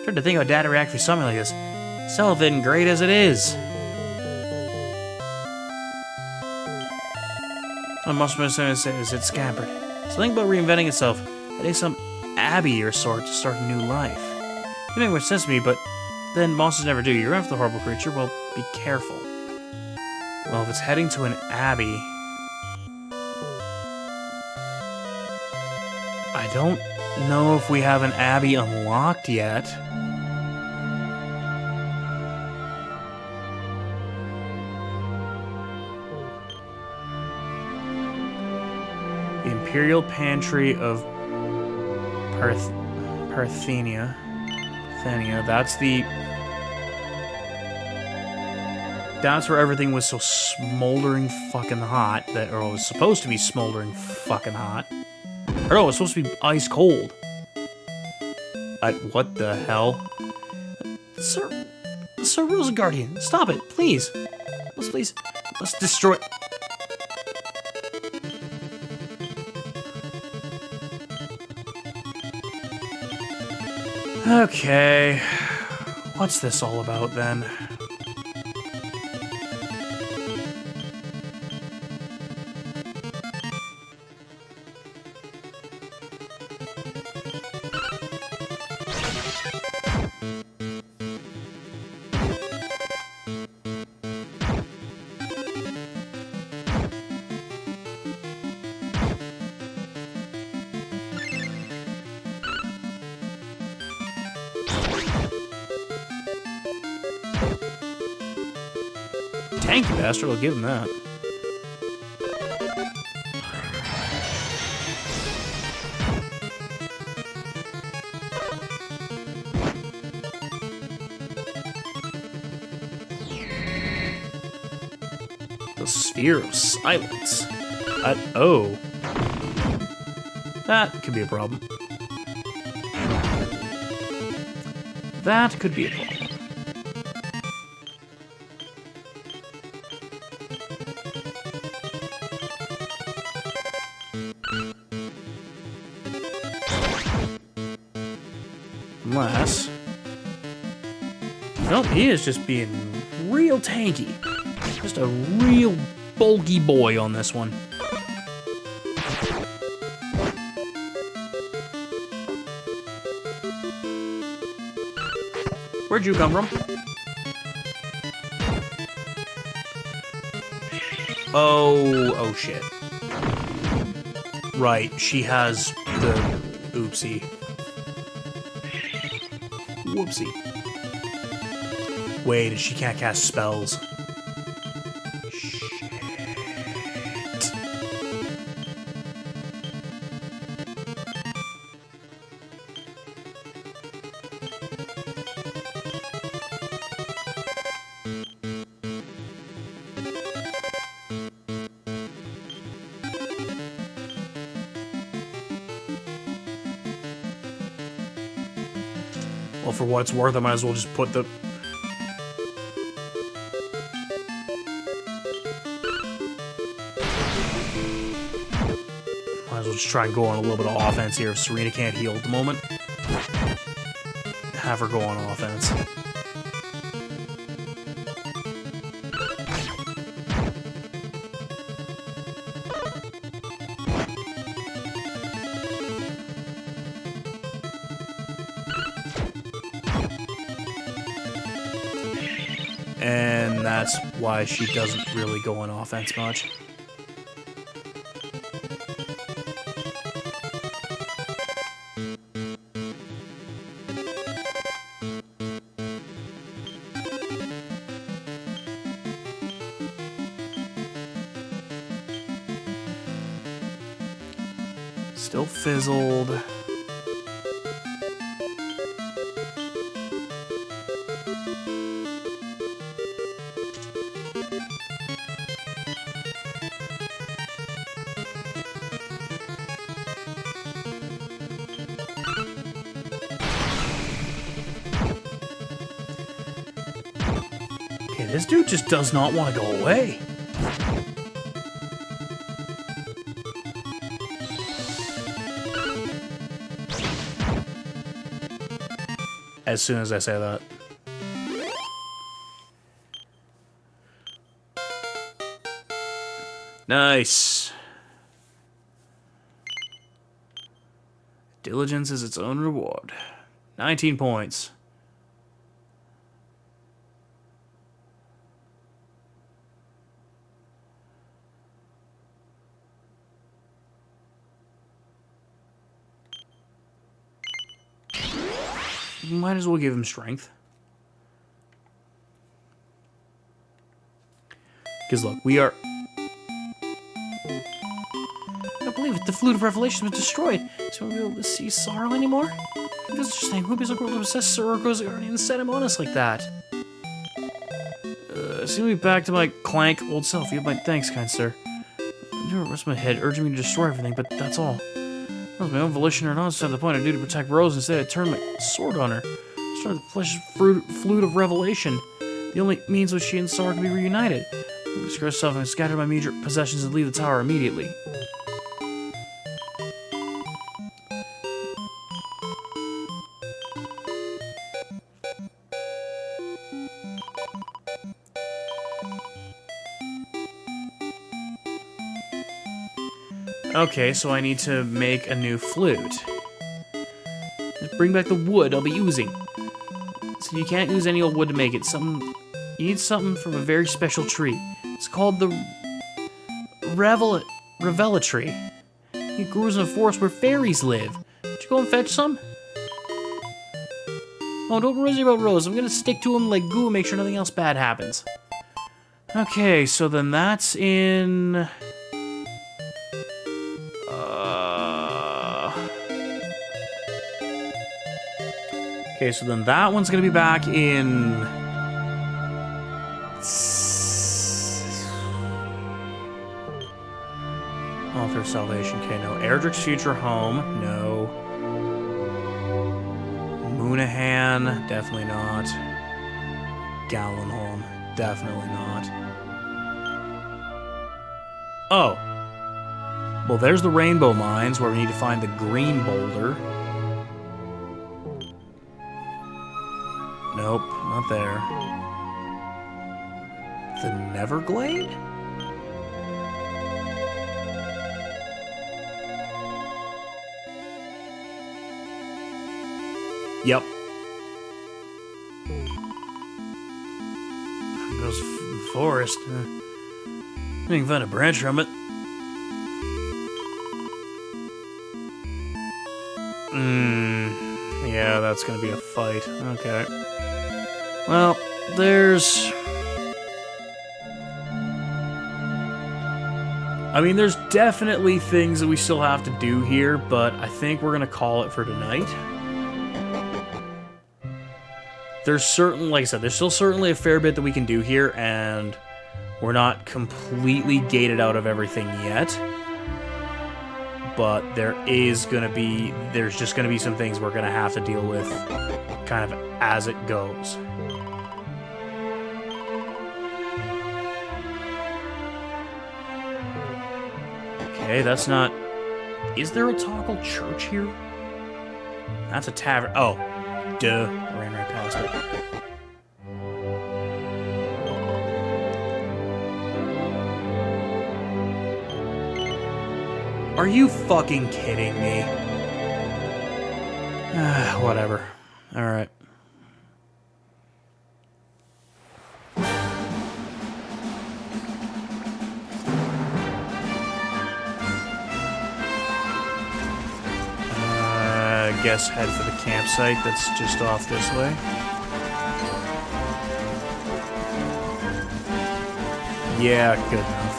Tried to think how Dad would react to something like this. Still isn't great as it is. I must have been saying as it scampered. Something about reinventing itself. Heading some abbey or sort to start a new life. It makes more sense to me, but then monsters never do. You're after the horrible creature. Well, be careful. Well, if it's heading to an abbey, I don't know if we have an abbey unlocked yet. The Imperial Pantry of Parthenia. That's where everything was so smoldering fucking hot, or it was supposed to be smoldering fucking hot. Or no, it was supposed to be ice cold. What the hell? Sir Rosenguardian, stop it, please. Let's destroy... Okay, what's this all about then? Tanky bastard, I'll give him that. The Sphere of Silence. Oh. That could be a problem. That could be a problem. Unless... Nope, he is just being real tanky. Just a real bulky boy on this one. Where'd you come from? Oh shit. Right, she has the... Oopsie. Whoopsie. Wait, she can't cast spells. Shit. Well, for what it's worth, I might as well just put the... Might as well just try and go on a little bit of offense here if Serena can't heal at the moment. Have her go on offense. And that's why she doesn't really go on offense much. Still fizzled. Okay, this dude just does not want to go away. As soon as I say that. Nice. Diligence is its own reward. 19 points. Might as well give him strength. Because look, we are... I don't believe it. The Flute of Revelation was destroyed. So we'll be able to see sorrow anymore? That's interesting. Who be so cruel to possess Sorro's guardian and set him on us like that? Seem to be back to my clank old self. You have my thanks, kind sir. I do rest my head, urging me to destroy everything, but that's all. That was my own volition or not, so the point I do to protect Rose. Instead, I turned my sword on her. Started the precious Flute of Revelation. The only means which she and Sorrow can be reunited. I screw herself and scatter my major possessions and leave the tower immediately. Okay, so I need to make a new flute. Bring back the wood I'll be using. So you can't use any old wood to make it. You need something from a very special tree. It's called the Revella tree. It grows in a forest where fairies live. Did you go and fetch some? Oh, don't worry about Rose. I'm gonna stick to him like glue and make sure nothing else bad happens. Okay, so then that's in... Okay, so then that one's gonna be back in... Altar of Salvation. Okay, no. Erdrea's future home. No. Moonahan. Definitely not. Gallenholm. Definitely not. Oh. Well, there's the Rainbow Mines, where we need to find the green boulder. Nope, not there. The Neverglade? Yep. Goes forest. You can find a branch from it. Yeah, that's gonna be a fight. Okay. Well, there's... I mean, there's definitely things that we still have to do here, but I think we're gonna call it for tonight. There's certain, like I said, there's still certainly a fair bit that we can do here, and we're not completely gated out of everything yet. But there's just gonna be some things we're gonna have to deal with kind of as it goes. Okay, that's not... Is there a toggle church here? That's a tavern. Oh, duh. I ran right past it. Are you fucking kidding me? Whatever. Alright. I guess head for the campsite that's just off this way. Yeah, good enough.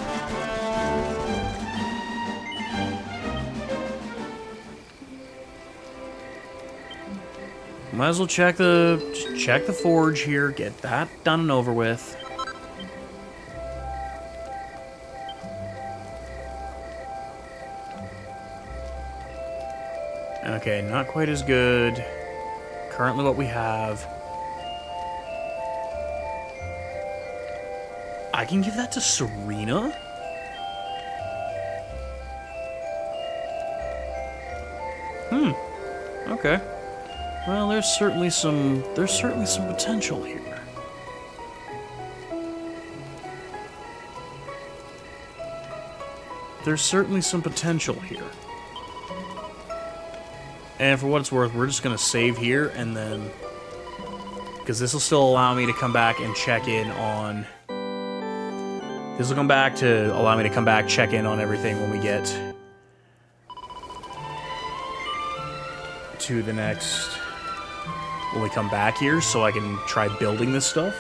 Might as well check the forge here, get that done and over with. Okay, not quite as good. Currently what we have. I can give that to Serena? Okay. Well, there's certainly some potential here. There's certainly some potential here. And for what it's worth, we're just going to save here and then... Because this will still allow me to come back and check in on... This will come back to allow me to come back, check in on everything when we get to the next... When we come back here, so I can try building this stuff.